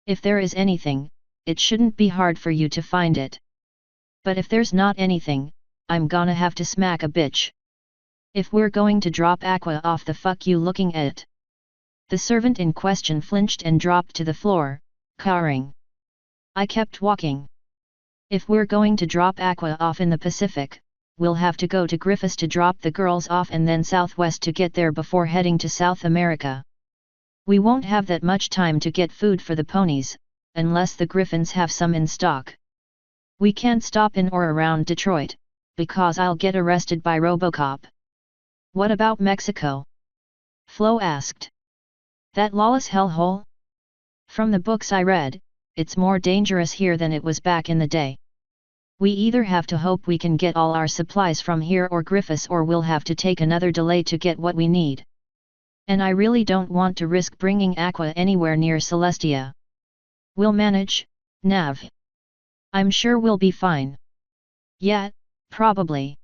If there is anything, it shouldn't be hard for you to find it. But if there's not anything, I'm gonna have to smack a bitch. If we're going to drop Aqua off, the fuck you looking at? The servant in question flinched and dropped to the floor, cowering. I kept walking. If we're going to drop Aqua off in the Pacific, we'll have to go to Griffiths to drop the girls off and then southwest to get there before heading to South America. We won't have that much time to get food for the ponies, unless the Griffins have some in stock. We can't stop in or around Detroit, because I'll get arrested by Robocop. What about Mexico? Flo asked. That lawless hellhole? From the books I read, it's more dangerous here than it was back in the day. We either have to hope we can get all our supplies from here or Griffiths, or we'll have to take another delay to get what we need. And I really don't want to risk bringing Aqua anywhere near Celestia. We'll manage, Nav. I'm sure we'll be fine. Yeah, probably.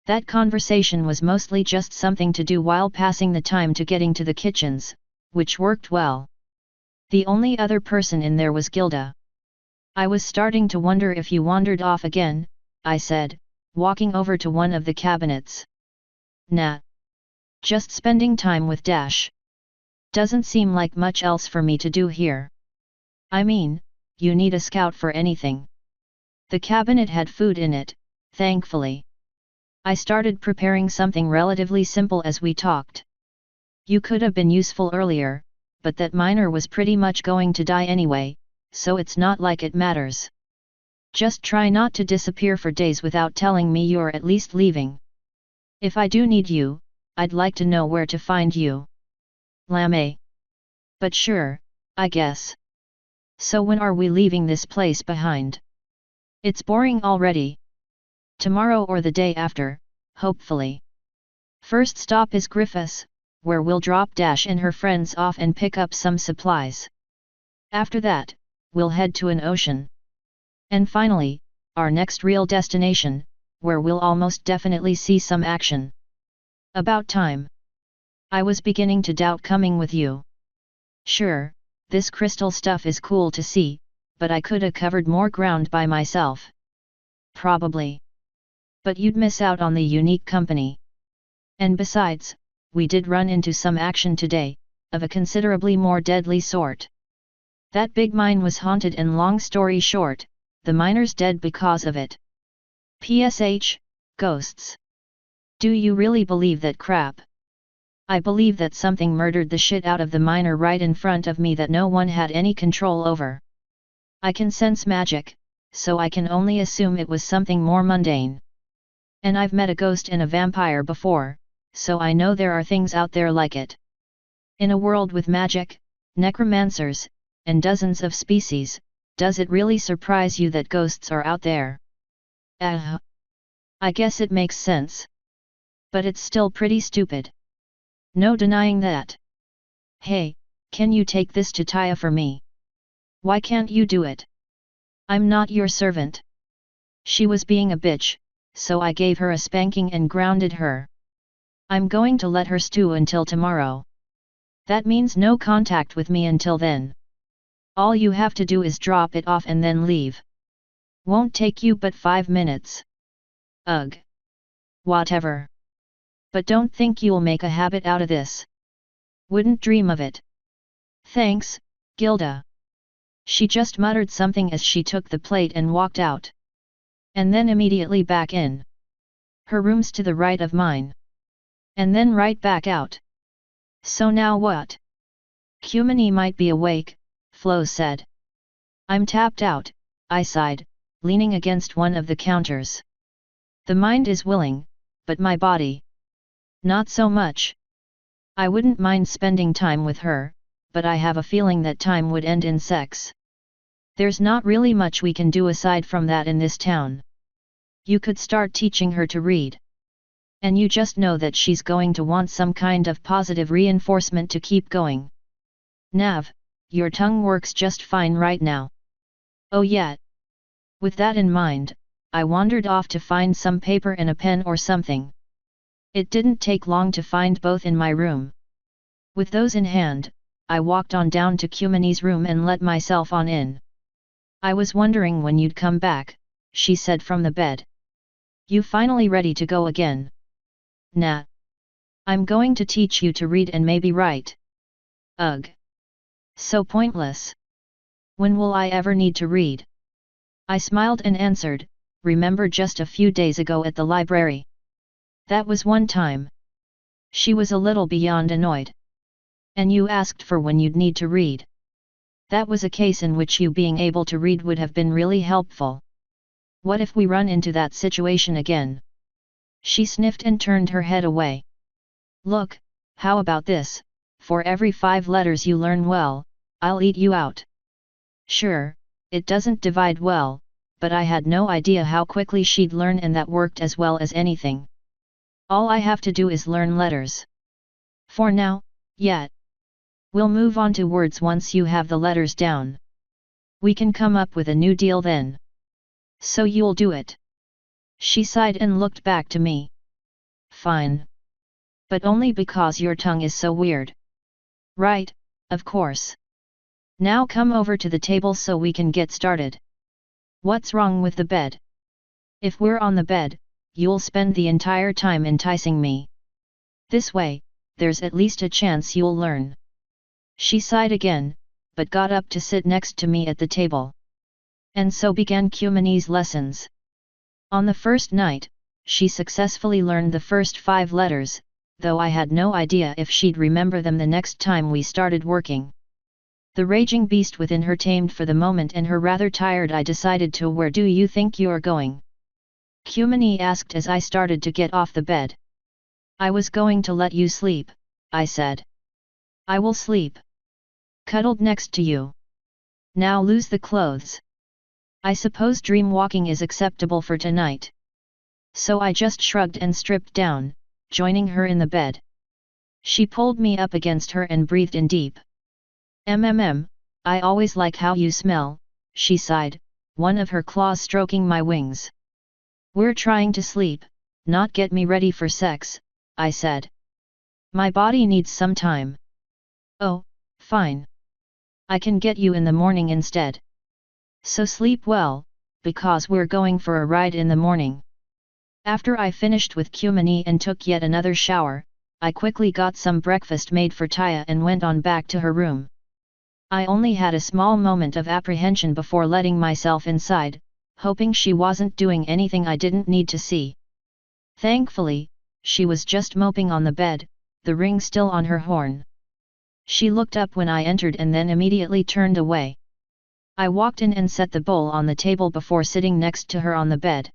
That conversation was mostly just something to do while passing the time to getting to the kitchens, which worked well. The only other person in there was Gilda. I was starting to wonder if you wandered off again, I said, walking over to one of the cabinets. Nah. Just spending time with Dash. Doesn't seem like much else for me to do here. I mean, you need a scout for anything. The cabinet had food in it, thankfully. I started preparing something relatively simple as we talked. You could have been useful earlier, but that miner was pretty much going to die anyway, so it's not like it matters. Just try not to disappear for days without telling me you're at least leaving. If I do need you, I'd like to know where to find you. Lame. But sure, I guess. So when are we leaving this place behind? It's boring already. Tomorrow or the day after, hopefully. First stop is Griffiths, where we'll drop Dash and her friends off and pick up some supplies. After that, we'll head to an ocean. And finally, our next real destination, where we'll almost definitely see some action. About time. I was beginning to doubt coming with you. Sure, this crystal stuff is cool to see, but I coulda covered more ground by myself. Probably. But you'd miss out on the unique company. And besides, we did run into some action today, of a considerably more deadly sort. That big mine was haunted and long story short, the miners dead because of it. PSH, ghosts. Do you really believe that crap? I believe that something murdered the shit out of the miner right in front of me that no one had any control over. I can sense magic, so I can only assume it was something more mundane. And I've met a ghost and a vampire before, so I know there are things out there like it. In a world with magic, necromancers, and dozens of species, does it really surprise you that ghosts are out there? I guess it makes sense. But it's still pretty stupid. No denying that. Hey, can you take this to Taya for me? Why can't you do it? I'm not your servant. She was being a bitch, so I gave her a spanking and grounded her. I'm going to let her stew until tomorrow. That means no contact with me until then. All you have to do is drop it off and then leave. Won't take you but 5 minutes. Ugh. Whatever. But don't think you'll make a habit out of this. Wouldn't dream of it. Thanks, Gilda. She just muttered something as she took the plate and walked out. And then immediately back in. Her room's to the right of mine. And then right back out. So now what? Cumini might be awake, Flo said. I'm tapped out, I sighed, leaning against one of the counters. The mind is willing, but my body. Not so much. I wouldn't mind spending time with her, but I have a feeling that time would end in sex. There's not really much we can do aside from that in this town. You could start teaching her to read. And you just know that she's going to want some kind of positive reinforcement to keep going. Nav, your tongue works just fine right now. Oh yeah. With that in mind, I wandered off to find some paper and a pen or something. It didn't take long to find both in my room. With those in hand, I walked on down to Cumini's room and let myself on in. I was wondering when you'd come back, she said from the bed. You finally ready to go again? Nah. I'm going to teach you to read and maybe write. Ugh. So pointless. When will I ever need to read? I smiled and answered, remember just a few days ago at the library. That was one time. She was a little beyond annoyed. And you asked for when you'd need to read. That was a case in which you being able to read would have been really helpful. What if we run into that situation again? She sniffed and turned her head away. Look, how about this, for every 5 letters you learn well, I'll eat you out. Sure, it doesn't divide well, but I had no idea how quickly she'd learn and that worked as well as anything. All I have to do is learn letters. For now, yeah. We'll move on to words once you have the letters down. We can come up with a new deal then. So you'll do it? She sighed and looked back to me. Fine. But only because your tongue is so weird. Right, of course. Now come over to the table so we can get started. What's wrong with the bed? If we're on the bed, you'll spend the entire time enticing me. This way, there's at least a chance you'll learn. She sighed again, but got up to sit next to me at the table. And so began Cumini's lessons. On the first night, she successfully learned the first 5 letters, though I had no idea if she'd remember them the next time we started working. The raging beast within her tamed for the moment and her rather tired I decided to where do you think you're going? Cumini asked as I started to get off the bed. I was going to let you sleep, I said. I will sleep. cuddled next to you. Now lose the clothes. I suppose dream walking is acceptable for tonight. So I just shrugged and stripped down, joining her in the bed. She pulled me up against her and breathed in deep. I always like how you smell, she sighed, one of her claws stroking my wings. We're trying to sleep, not get me ready for sex, I said. My body needs some time. Oh, fine. I can get you in the morning instead. So sleep well, because we're going for a ride in the morning. After I finished with Kumini and took yet another shower, I quickly got some breakfast made for Taya and went on back to her room. I only had a small moment of apprehension before letting myself inside, hoping she wasn't doing anything I didn't need to see. Thankfully, she was just moping on the bed, the ring still on her horn. She looked up when I entered and then immediately turned away. I walked in and set the bowl on the table before sitting next to her on the bed.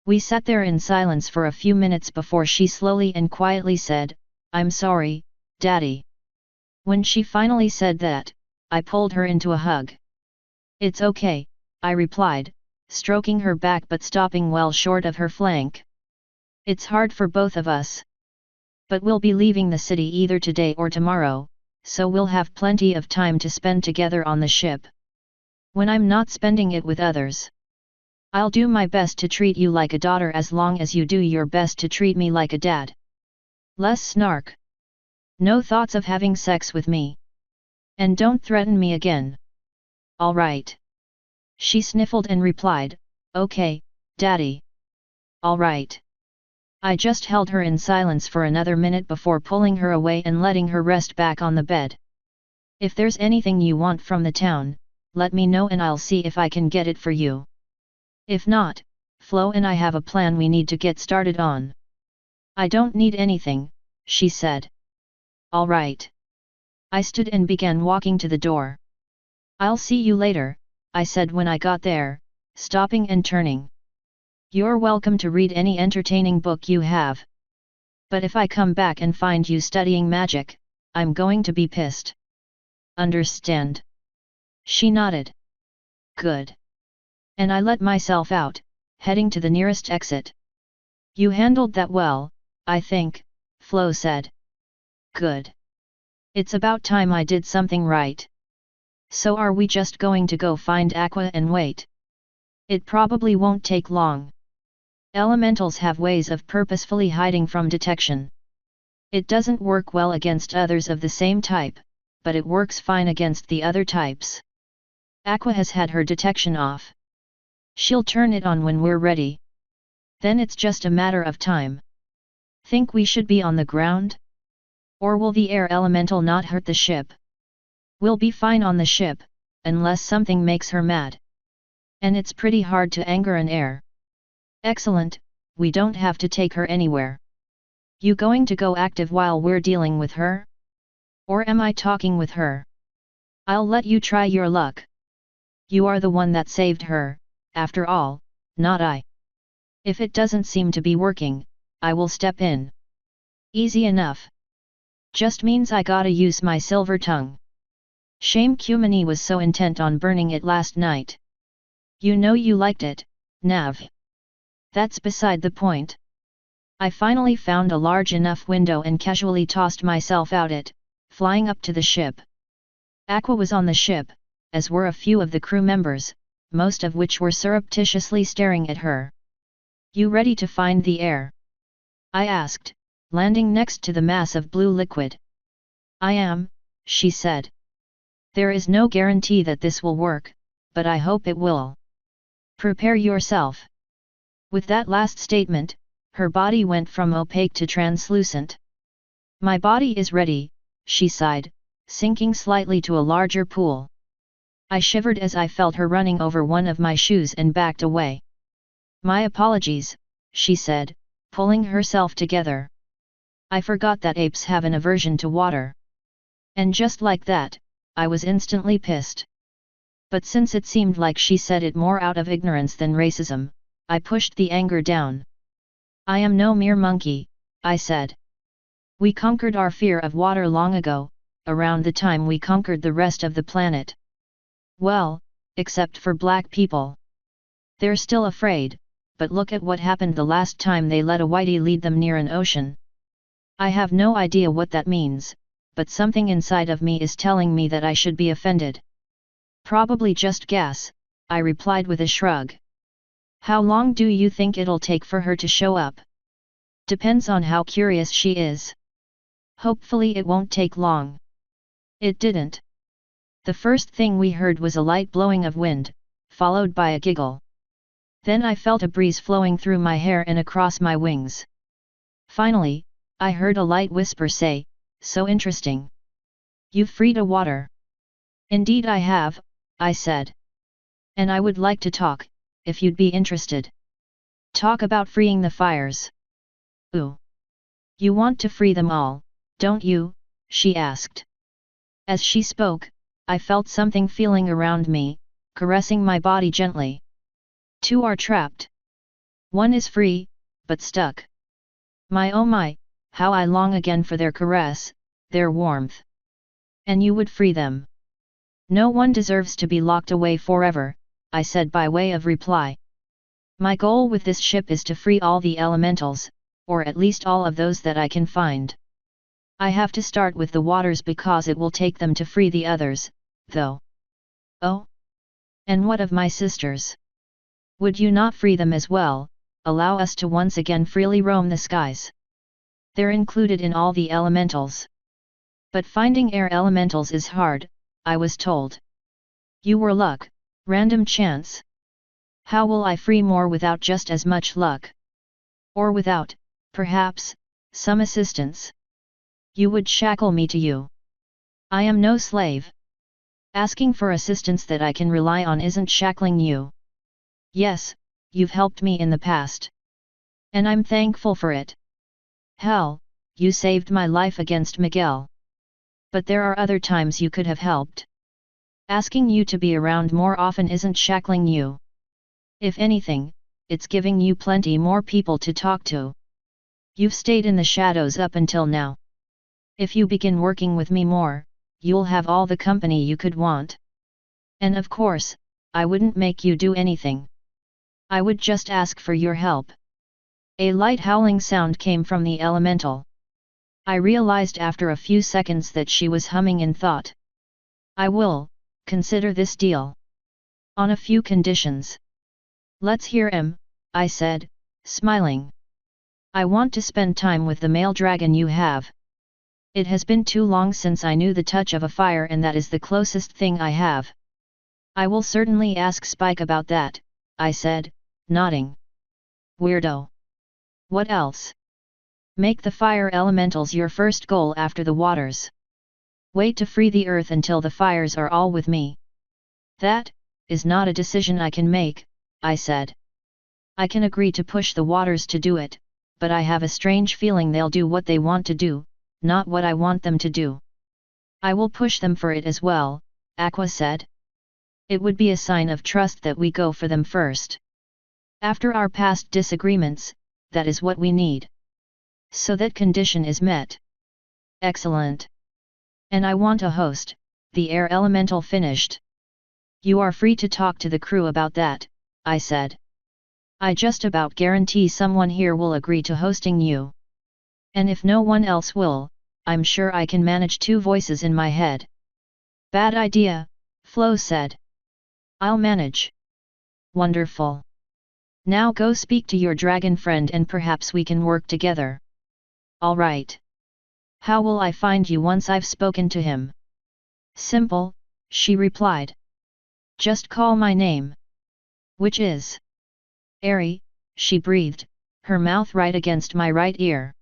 We sat there in silence for a few minutes before she slowly and quietly said, "I'm sorry, Daddy." When she finally said that, I pulled her into a hug. "It's okay," I replied, stroking her back but stopping well short of her flank. "It's hard for both of us. But we'll be leaving the city either today or tomorrow, so we'll have plenty of time to spend together on the ship. When I'm not spending it with others. I'll do my best to treat you like a daughter as long as you do your best to treat me like a dad. Less snark. No thoughts of having sex with me. And don't threaten me again. All right." She sniffled and replied, "Okay, Daddy. All right." I just held her in silence for another minute before pulling her away and letting her rest back on the bed. "If there's anything you want from the town, let me know and I'll see if I can get it for you. If not, Flo and I have a plan we need to get started on." "I don't need anything," she said. "All right." I stood and began walking to the door. "I'll see you later," I said when I got there, stopping and turning. "You're welcome to read any entertaining book you have. But if I come back and find you studying magic, I'm going to be pissed. Understand?" She nodded. "Good." And I let myself out, heading to the nearest exit. "You handled that well, I think," Flo said. "Good. It's about time I did something right. So are we just going to go find Aqua and wait? It probably won't take long. Elementals have ways of purposefully hiding from detection. It doesn't work well against others of the same type, but it works fine against the other types. Aqua has had her detection off. She'll turn it on when we're ready. Then it's just a matter of time. Think we should be on the ground? Or will the air elemental not hurt the ship? We'll be fine on the ship, unless something makes her mad. And it's pretty hard to anger an air. Excellent, we don't have to take her anywhere. You going to go active while we're dealing with her? Or am I talking with her? I'll let you try your luck. You are the one that saved her, after all, not I. If it doesn't seem to be working, I will step in. Easy enough. Just means I gotta use my silver tongue. Shame Kumini was so intent on burning it last night. You know you liked it, Nav. That's beside the point. I finally found a large enough window and casually tossed myself out it, flying up to the ship. Aqua was on the ship, as were a few of the crew members, most of which were surreptitiously staring at her. You ready to find the air? I asked, landing next to the mass of blue liquid. I am, she said. There is no guarantee that this will work, but I hope it will. Prepare yourself. With that last statement, her body went from opaque to translucent. My body is ready, she sighed, sinking slightly to a larger pool. I shivered as I felt her running over one of my shoes and backed away. My apologies, she said, pulling herself together. I forgot that apes have an aversion to water. And just like that, I was instantly pissed. But since it seemed like she said it more out of ignorance than racism, I pushed the anger down. I am no mere monkey, I said. We conquered our fear of water long ago, around the time we conquered the rest of the planet. Well, except for black people. They're still afraid, but look at what happened the last time they let a whitey lead them near an ocean. I have no idea what that means, but something inside of me is telling me that I should be offended. Probably just gas, I replied with a shrug. How long do you think it'll take for her to show up? Depends on how curious she is. Hopefully it won't take long. It didn't. The first thing we heard was a light blowing of wind, followed by a giggle. Then I felt a breeze flowing through my hair and across my wings. Finally, I heard a light whisper say, "So interesting. You've freed a water." "Indeed I have," I said. "And I would like to talk, if you'd be interested." "Talk about freeing the fires." "Ooh. You want to free them all, don't you?" she asked. As she spoke, I felt something feeling around me, caressing my body gently. Two are trapped. One is free, but stuck. My oh my, how I long again for their caress, their warmth. And you would free them. No one deserves to be locked away forever, I said by way of reply. My goal with this ship is to free all the elementals, or at least all of those that I can find. I have to start with the waters because it will take them to free the others, though. Oh? And what of my sisters? Would you not free them as well, allow us to once again freely roam the skies? They're included in all the elementals. But finding air elementals is hard, I was told. You were luck, random chance. How will I free more without just as much luck? Or without, perhaps, some assistance? You would shackle me to you. I am no slave. Asking for assistance that I can rely on isn't shackling you. Yes, you've helped me in the past. And I'm thankful for it. Hell, you saved my life against Miguel. But there are other times you could have helped. Asking you to be around more often isn't shackling you. If anything, it's giving you plenty more people to talk to. You've stayed in the shadows up until now. If you begin working with me more, you'll have all the company you could want. And of course, I wouldn't make you do anything. I would just ask for your help. A light howling sound came from the elemental. I realized after a few seconds that she was humming in thought. I will consider this deal. On a few conditions. Let's hear 'em, I said, smiling. I want to spend time with the male dragon you have. It has been too long since I knew the touch of a fire, and that is the closest thing I have. I will certainly ask Spike about that, I said, nodding. Weirdo. What else? Make the fire elementals your first goal after the waters. Wait to free the earth until the fires are all with me. That is not a decision I can make, I said. I can agree to push the waters to do it, but I have a strange feeling they'll do what they want to do, not what I want them to do. I will push them for it as well, Aqua said. It would be a sign of trust that we go for them first. After our past disagreements, that is what we need. So that condition is met. Excellent. And I want a host, the air elemental finished. You are free to talk to the crew about that, I said. I just about guarantee someone here will agree to hosting you. And if no one else will, I'm sure I can manage 2 voices in my head. Bad idea, Flo said. I'll manage. Wonderful. Now go speak to your dragon friend and perhaps we can work together. All right. How will I find you once I've spoken to him? Simple, she replied. Just call my name. Which is? Airy, she breathed, her mouth right against my right ear.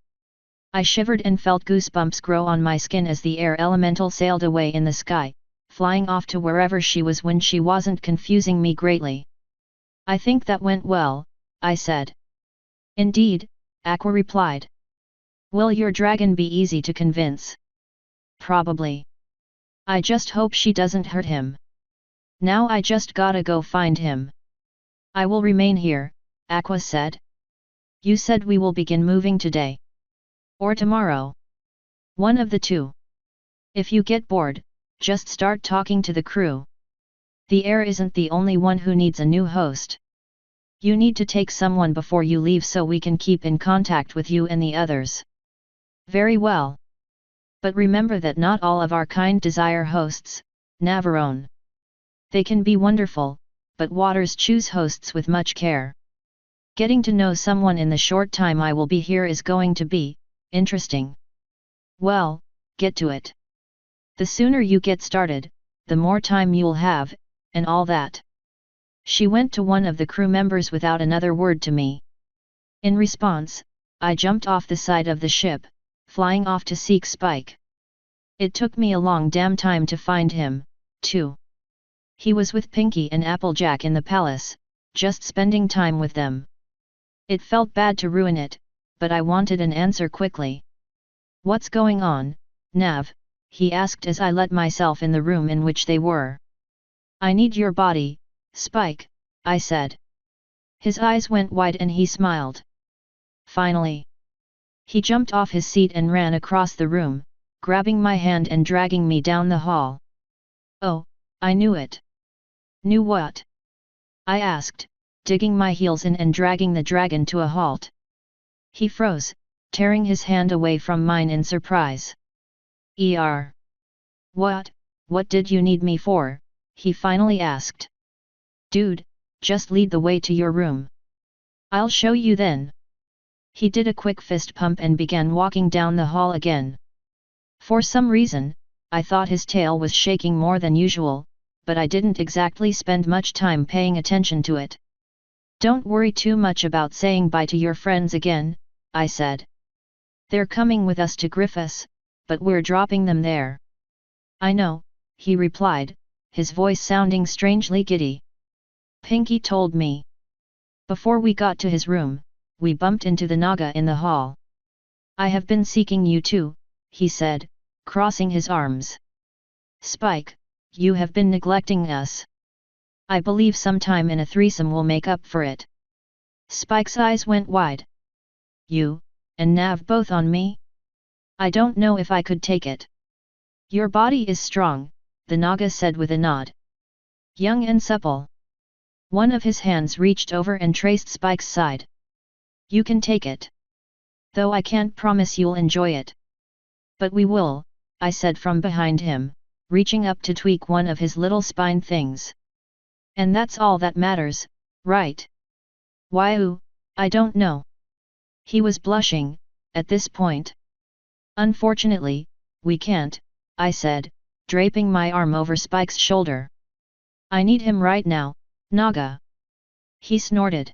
I shivered and felt goosebumps grow on my skin as the air elemental sailed away in the sky, flying off to wherever she was when she wasn't confusing me greatly. I think that went well, I said. Indeed, Aqua replied. Will your dragon be easy to convince? Probably. I just hope she doesn't hurt him. Now I just gotta go find him. I will remain here, Aqua said. You said we will begin moving today. Or tomorrow. One of the two. If you get bored, just start talking to the crew. The air isn't the only one who needs a new host. You need to take someone before you leave so we can keep in contact with you and the others. Very well. But remember that not all of our kind desire hosts, Navarone. They can be wonderful, but waters choose hosts with much care. Getting to know someone in the short time I will be here is going to be interesting. Well, get to it. The sooner you get started, the more time you'll have, and all that. She went to one of the crew members without another word to me. In response, I jumped off the side of the ship, flying off to seek Spike. It took me a long damn time to find him, too. He was with Pinky and Applejack in the palace, just spending time with them. It felt bad to ruin it, but I wanted an answer quickly. What's going on, Nav? He asked as I let myself in the room in which they were. I need your body, Spike, I said. His eyes went wide and he smiled. Finally. He jumped off his seat and ran across the room, grabbing my hand and dragging me down the hall. Oh, I knew it. Knew what? I asked, digging my heels in and dragging the dragon to a halt. He froze, tearing his hand away from mine in surprise. What did you need me for? He finally asked. Dude, just lead the way to your room. I'll show you then. He did a quick fist pump and began walking down the hall again. For some reason, I thought his tail was shaking more than usual, but I didn't exactly spend much time paying attention to it. Don't worry too much about saying bye to your friends again, I said. They're coming with us to Griffiths, but we're dropping them there. I know, he replied, his voice sounding strangely giddy. Pinky told me. Before we got to his room, we bumped into the Naga in the hall. I have been seeking you too, he said, crossing his arms. Spike, you have been neglecting us. I believe sometime in a threesome will make up for it. Spike's eyes went wide. You, and Nav both on me? I don't know if I could take it. Your body is strong, the Naga said with a nod. Young and supple. One of his hands reached over and traced Spike's side. You can take it. Though I can't promise you'll enjoy it. But we will, I said from behind him, reaching up to tweak one of his little spine things. And that's all that matters, right? Why, I don't know. He was blushing, at this point. Unfortunately, we can't, I said, draping my arm over Spike's shoulder. I need him right now, Naga. He snorted.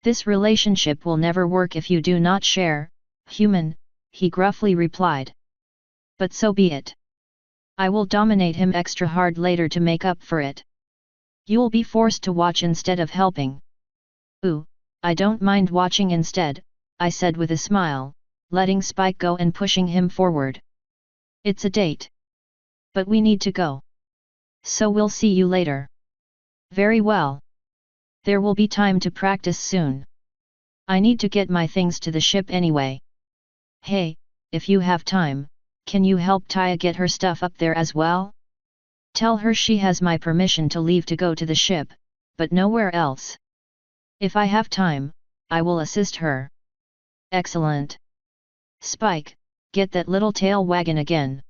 This relationship will never work if you do not share, human, he gruffly replied. But so be it. I will dominate him extra hard later to make up for it. You'll be forced to watch instead of helping. I don't mind watching instead, I said with a smile, letting Spike go and pushing him forward. It's a date. But we need to go. So we'll see you later. Very well. There will be time to practice soon. I need to get my things to the ship anyway. Hey, if you have time, can you help Taya get her stuff up there as well? Tell her she has my permission to leave to go to the ship, but nowhere else. If I have time, I will assist her. Excellent. Spike, get that little tail wagging again.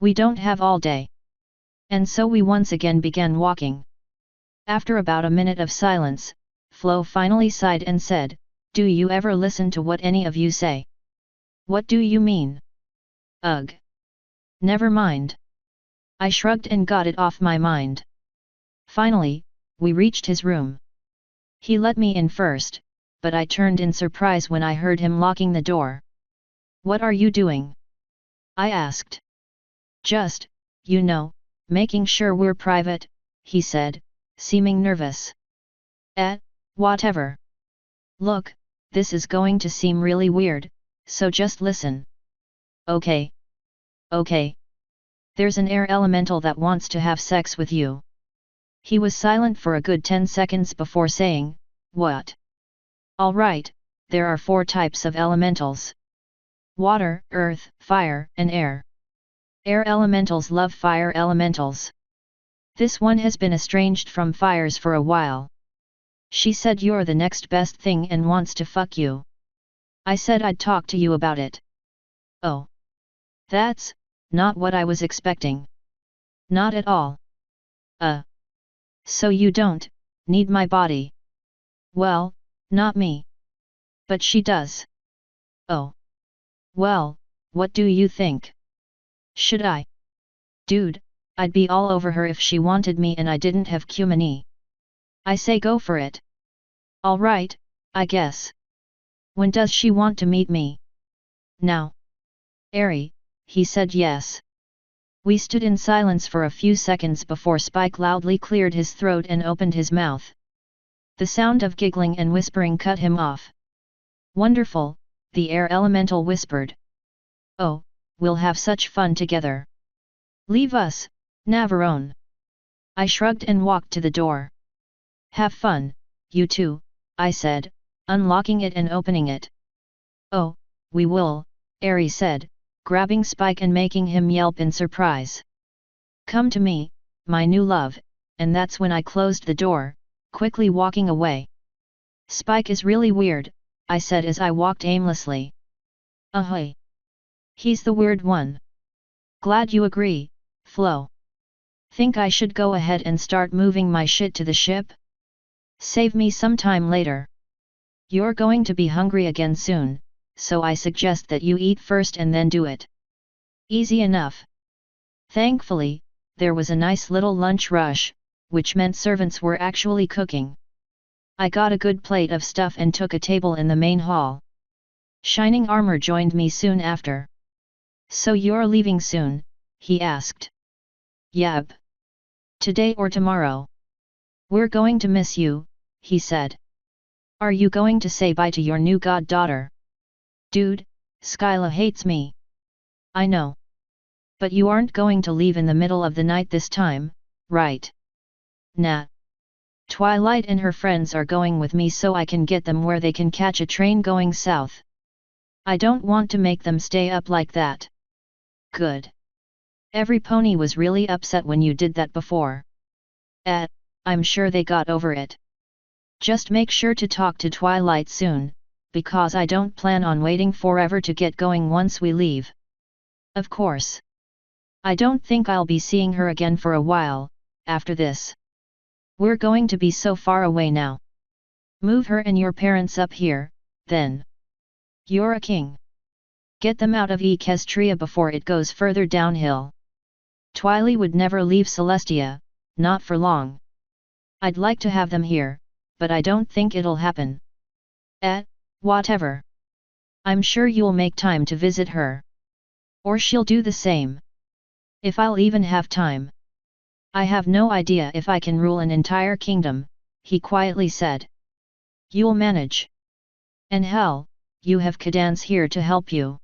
We don't have all day. And so we once again began walking. After about a minute of silence, Flo finally sighed and said, Do you ever listen to what any of you say? What do you mean? Ugh. Never mind. I shrugged and got it off my mind. Finally, we reached his room. He let me in first, but I turned in surprise when I heard him locking the door. What are you doing? I asked. Just, making sure we're private, he said, seeming nervous. Whatever. Look, this is going to seem really weird, so just listen. Okay. There's an air elemental that wants to have sex with you. He was silent for a good 10 seconds before saying, What? Alright, there are 4 types of elementals. Water, earth, fire, and air. Air elementals love fire elementals. This one has been estranged from fires for a while. She said you're the next best thing and wants to fuck you. I said I'd talk to you about it. Oh. That's not what I was expecting. Not at all. So you don't need my body? Well, not me. But she does. Oh. Well, what do you think? Should I? Dude, I'd be all over her if she wanted me and I didn't have Cumany. I say go for it. Alright, I guess. When does she want to meet me? Now. Airy, he said yes. We stood in silence for a few seconds before Spike loudly cleared his throat and opened his mouth. The sound of giggling and whispering cut him off. Wonderful, the air elemental whispered. Oh, we'll have such fun together. Leave us, Navarone. I shrugged and walked to the door. Have fun, you two, I said, unlocking it and opening it. Oh, we will, Airy said, grabbing Spike and making him yelp in surprise. Come to me, my new love, and that's when I closed the door, quickly walking away. Spike is really weird, I said as I walked aimlessly. Ahoy! He's the weird one. Glad you agree, Flo. Think I should go ahead and start moving my shit to the ship? Save me some time later. You're going to be hungry again soon, so I suggest that you eat first and then do it. Easy enough. Thankfully, there was a nice little lunch rush, which meant servants were actually cooking. I got a good plate of stuff and took a table in the main hall. Shining Armor joined me soon after. So you're leaving soon? He asked. Yep. Today or tomorrow. We're going to miss you, he said. Are you going to say bye to your new goddaughter? Dude, Skyla hates me. I know. But you aren't going to leave in the middle of the night this time, right? Nah. Twilight and her friends are going with me so I can get them where they can catch a train going south. I don't want to make them stay up like that. Good. Every pony was really upset when you did that before. I'm sure they got over it. Just make sure to talk to Twilight soon, because I don't plan on waiting forever to get going once we leave. Of course. I don't think I'll be seeing her again for a while, after this. We're going to be so far away now. Move her and your parents up here, then. You're a king. Get them out of Equestria before it goes further downhill. Twily would never leave Celestia, not for long. I'd like to have them here, but I don't think it'll happen. Whatever. I'm sure you'll make time to visit her. Or she'll do the same. If I'll even have time. I have no idea if I can rule an entire kingdom, he quietly said. You'll manage. And hell, you have Cadance here to help you.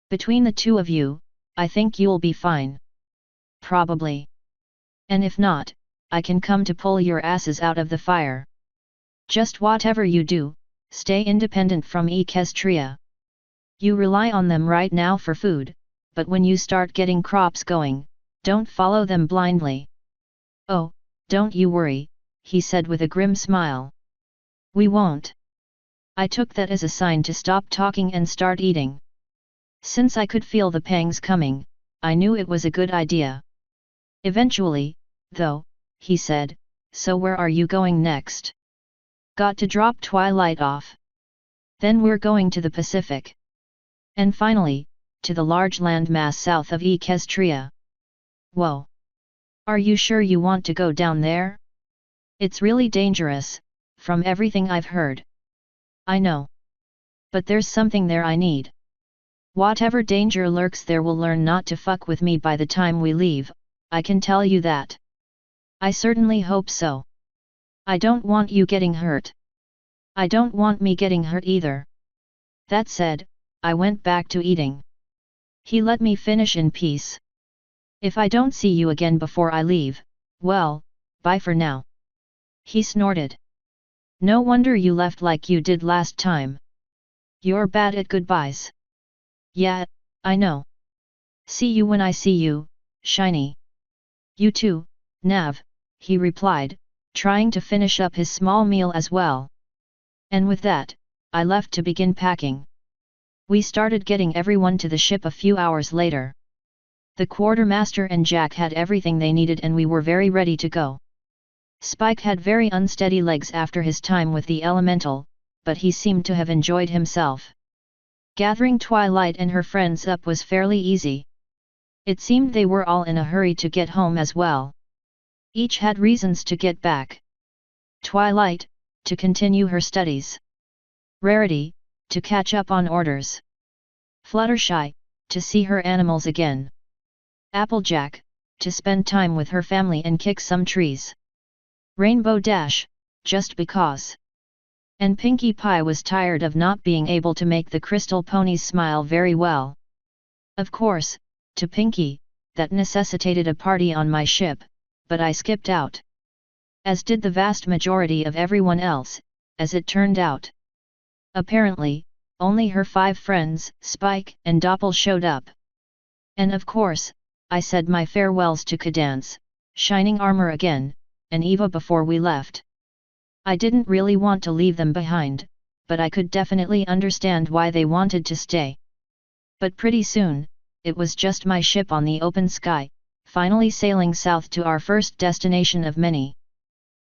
Between the two of you, I think you'll be fine. Probably. And if not, I can come to pull your asses out of the fire. Just whatever you do, stay independent from Equestria. You rely on them right now for food, but when you start getting crops going, don't follow them blindly. Oh, don't you worry, he said with a grim smile. We won't. I took that as a sign to stop talking and start eating. Since I could feel the pangs coming, I knew it was a good idea. Eventually, though, he said, so where are you going next? Got to drop Twilight off. Then we're going to the Pacific. And finally, to the large landmass south of Equestria. Whoa! Are you sure you want to go down there? It's really dangerous, from everything I've heard. I know. But there's something there I need. Whatever danger lurks there will learn not to fuck with me by the time we leave, I can tell you that. I certainly hope so. I don't want you getting hurt. I don't want me getting hurt either. That said, I went back to eating. He let me finish in peace. If I don't see you again before I leave, well, bye for now. He snorted. No wonder you left like you did last time. You're bad at goodbyes. Yeah, I know. See you when I see you, Shiny. You too, Nav, he replied, trying to finish up his small meal as well. And with that, I left to begin packing. We started getting everyone to the ship a few hours later. The quartermaster and Jack had everything they needed and we were very ready to go. Spike had very unsteady legs after his time with the elemental, but he seemed to have enjoyed himself. Gathering Twilight and her friends up was fairly easy. It seemed they were all in a hurry to get home as well. Each had reasons to get back. Twilight, to continue her studies. Rarity, to catch up on orders. Fluttershy, to see her animals again. Applejack, to spend time with her family and kick some trees. Rainbow Dash, just because. And Pinkie Pie was tired of not being able to make the crystal ponies smile very well. Of course, to Pinkie, that necessitated a party on my ship, but I skipped out. As did the vast majority of everyone else, as it turned out. Apparently, only her 5 friends, Spike and Doppel, showed up. And of course, I said my farewells to Cadance, Shining Armor again, and Eva before we left. I didn't really want to leave them behind, but I could definitely understand why they wanted to stay. But pretty soon, it was just my ship on the open sky, finally sailing south to our first destination of many.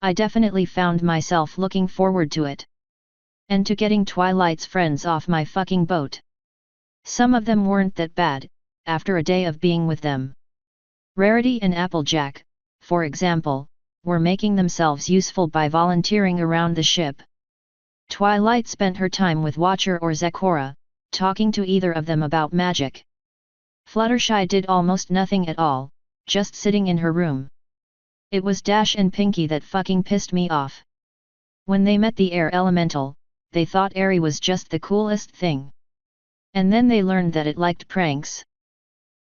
I definitely found myself looking forward to it. And to getting Twilight's friends off my fucking boat. Some of them weren't that bad, after a day of being with them. Rarity and Applejack, for example, were making themselves useful by volunteering around the ship. Twilight spent her time with Watcher or Zekora, talking to either of them about magic. Fluttershy did almost nothing at all, just sitting in her room. It was Dash and Pinkie that fucking pissed me off. When they met the air elemental, they thought Airy was just the coolest thing. And then they learned that it liked pranks.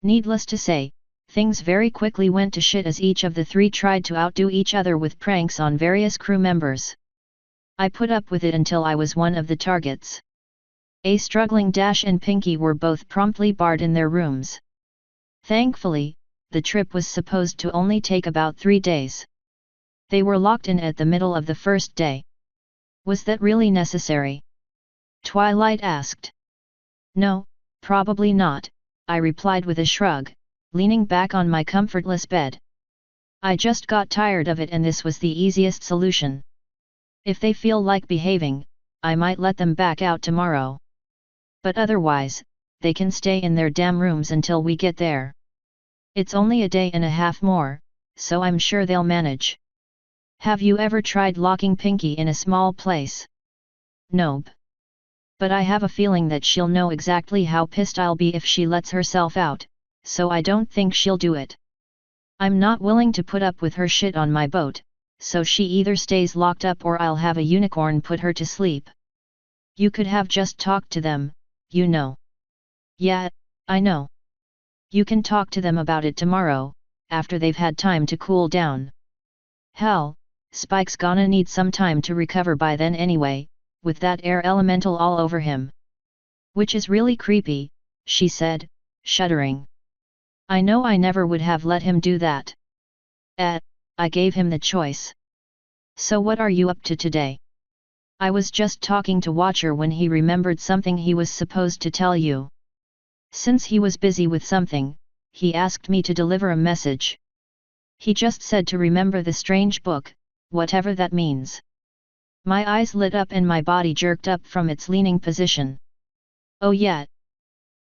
Needless to say, things very quickly went to shit as each of the 3 tried to outdo each other with pranks on various crew members. I put up with it until I was one of the targets. A struggling Dash and Pinkie were both promptly barred in their rooms. Thankfully, the trip was supposed to only take about 3 days. They were locked in at the middle of the first day. Was that really necessary? Twilight asked. No, probably not, I replied with a shrug, leaning back on my comfortless bed. I just got tired of it and this was the easiest solution. If they feel like behaving, I might let them back out tomorrow. But otherwise, they can stay in their damn rooms until we get there. It's only a day and a half more, so I'm sure they'll manage. Have you ever tried locking Pinkie in a small place? Nope. But I have a feeling that she'll know exactly how pissed I'll be if she lets herself out, so I don't think she'll do it. I'm not willing to put up with her shit on my boat, so she either stays locked up or I'll have a unicorn put her to sleep. You could have just talked to them, you know. Yeah, I know. You can talk to them about it tomorrow, after they've had time to cool down. Hell, Spike's gonna need some time to recover by then anyway, with that air elemental all over him. Which is really creepy, she said, shuddering. I know I never would have let him do that. I gave him the choice. So what are you up to today? I was just talking to Watcher when he remembered something he was supposed to tell you. Since he was busy with something, he asked me to deliver a message. He just said to remember the strange book, whatever that means. My eyes lit up and my body jerked up from its leaning position. Oh yeah.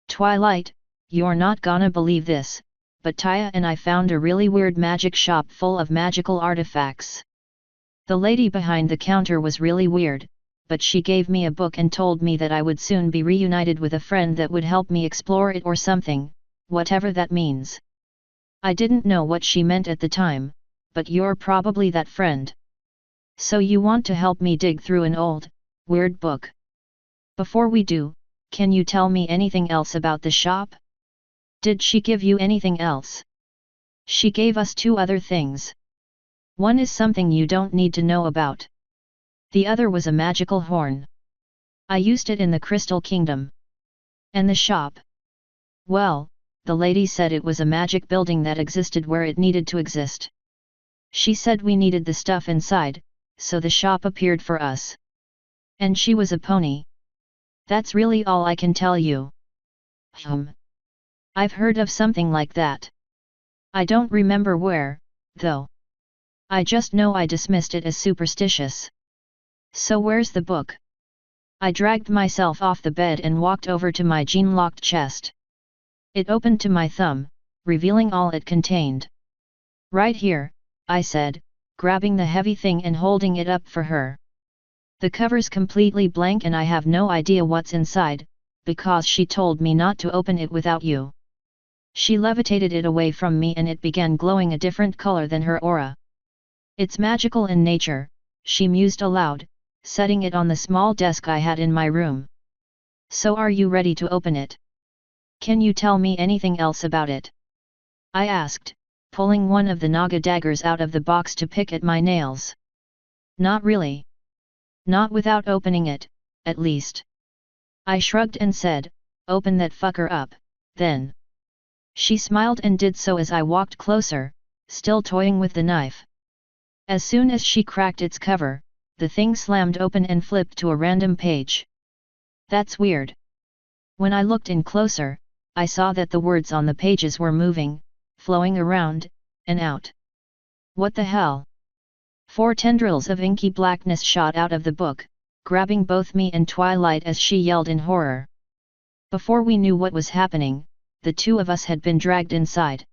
Twilight, you're not gonna believe this, but Taya and I found a really weird magic shop full of magical artifacts. The lady behind the counter was really weird, but she gave me a book and told me that I would soon be reunited with a friend that would help me explore it or something, whatever that means. I didn't know what she meant at the time, but you're probably that friend. So you want to help me dig through an old, weird book? Before we do, can you tell me anything else about the shop? Did she give you anything else? She gave us 2 other things. One is something you don't need to know about. The other was a magical horn. I used it in the Crystal Kingdom. And the shop? Well, the lady said it was a magic building that existed where it needed to exist. She said we needed the stuff inside, so the shop appeared for us. And she was a pony. That's really all I can tell you. I've heard of something like that. I don't remember where, though. I just know I dismissed it as superstitious. So where's the book? I dragged myself off the bed and walked over to my jean-locked chest. It opened to my thumb, revealing all it contained. Right here, I said, grabbing the heavy thing and holding it up for her. The cover's completely blank and I have no idea what's inside, because she told me not to open it without you. She levitated it away from me and it began glowing a different color than her aura. It's magical in nature, she mused aloud, setting it on the small desk I had in my room. So are you ready to open it? Can you tell me anything else about it? I asked, pulling one of the Naga daggers out of the box to pick at my nails. Not really. Not without opening it, at least. I shrugged and said, open that fucker up, then. She smiled and did so as I walked closer, still toying with the knife. As soon as she cracked its cover, the thing slammed open and flipped to a random page. That's weird. When I looked in closer, I saw that the words on the pages were moving, flowing around, and out. What the hell? 4 tendrils of inky blackness shot out of the book, grabbing both me and Twilight as she yelled in horror. Before we knew what was happening, the two of us had been dragged inside.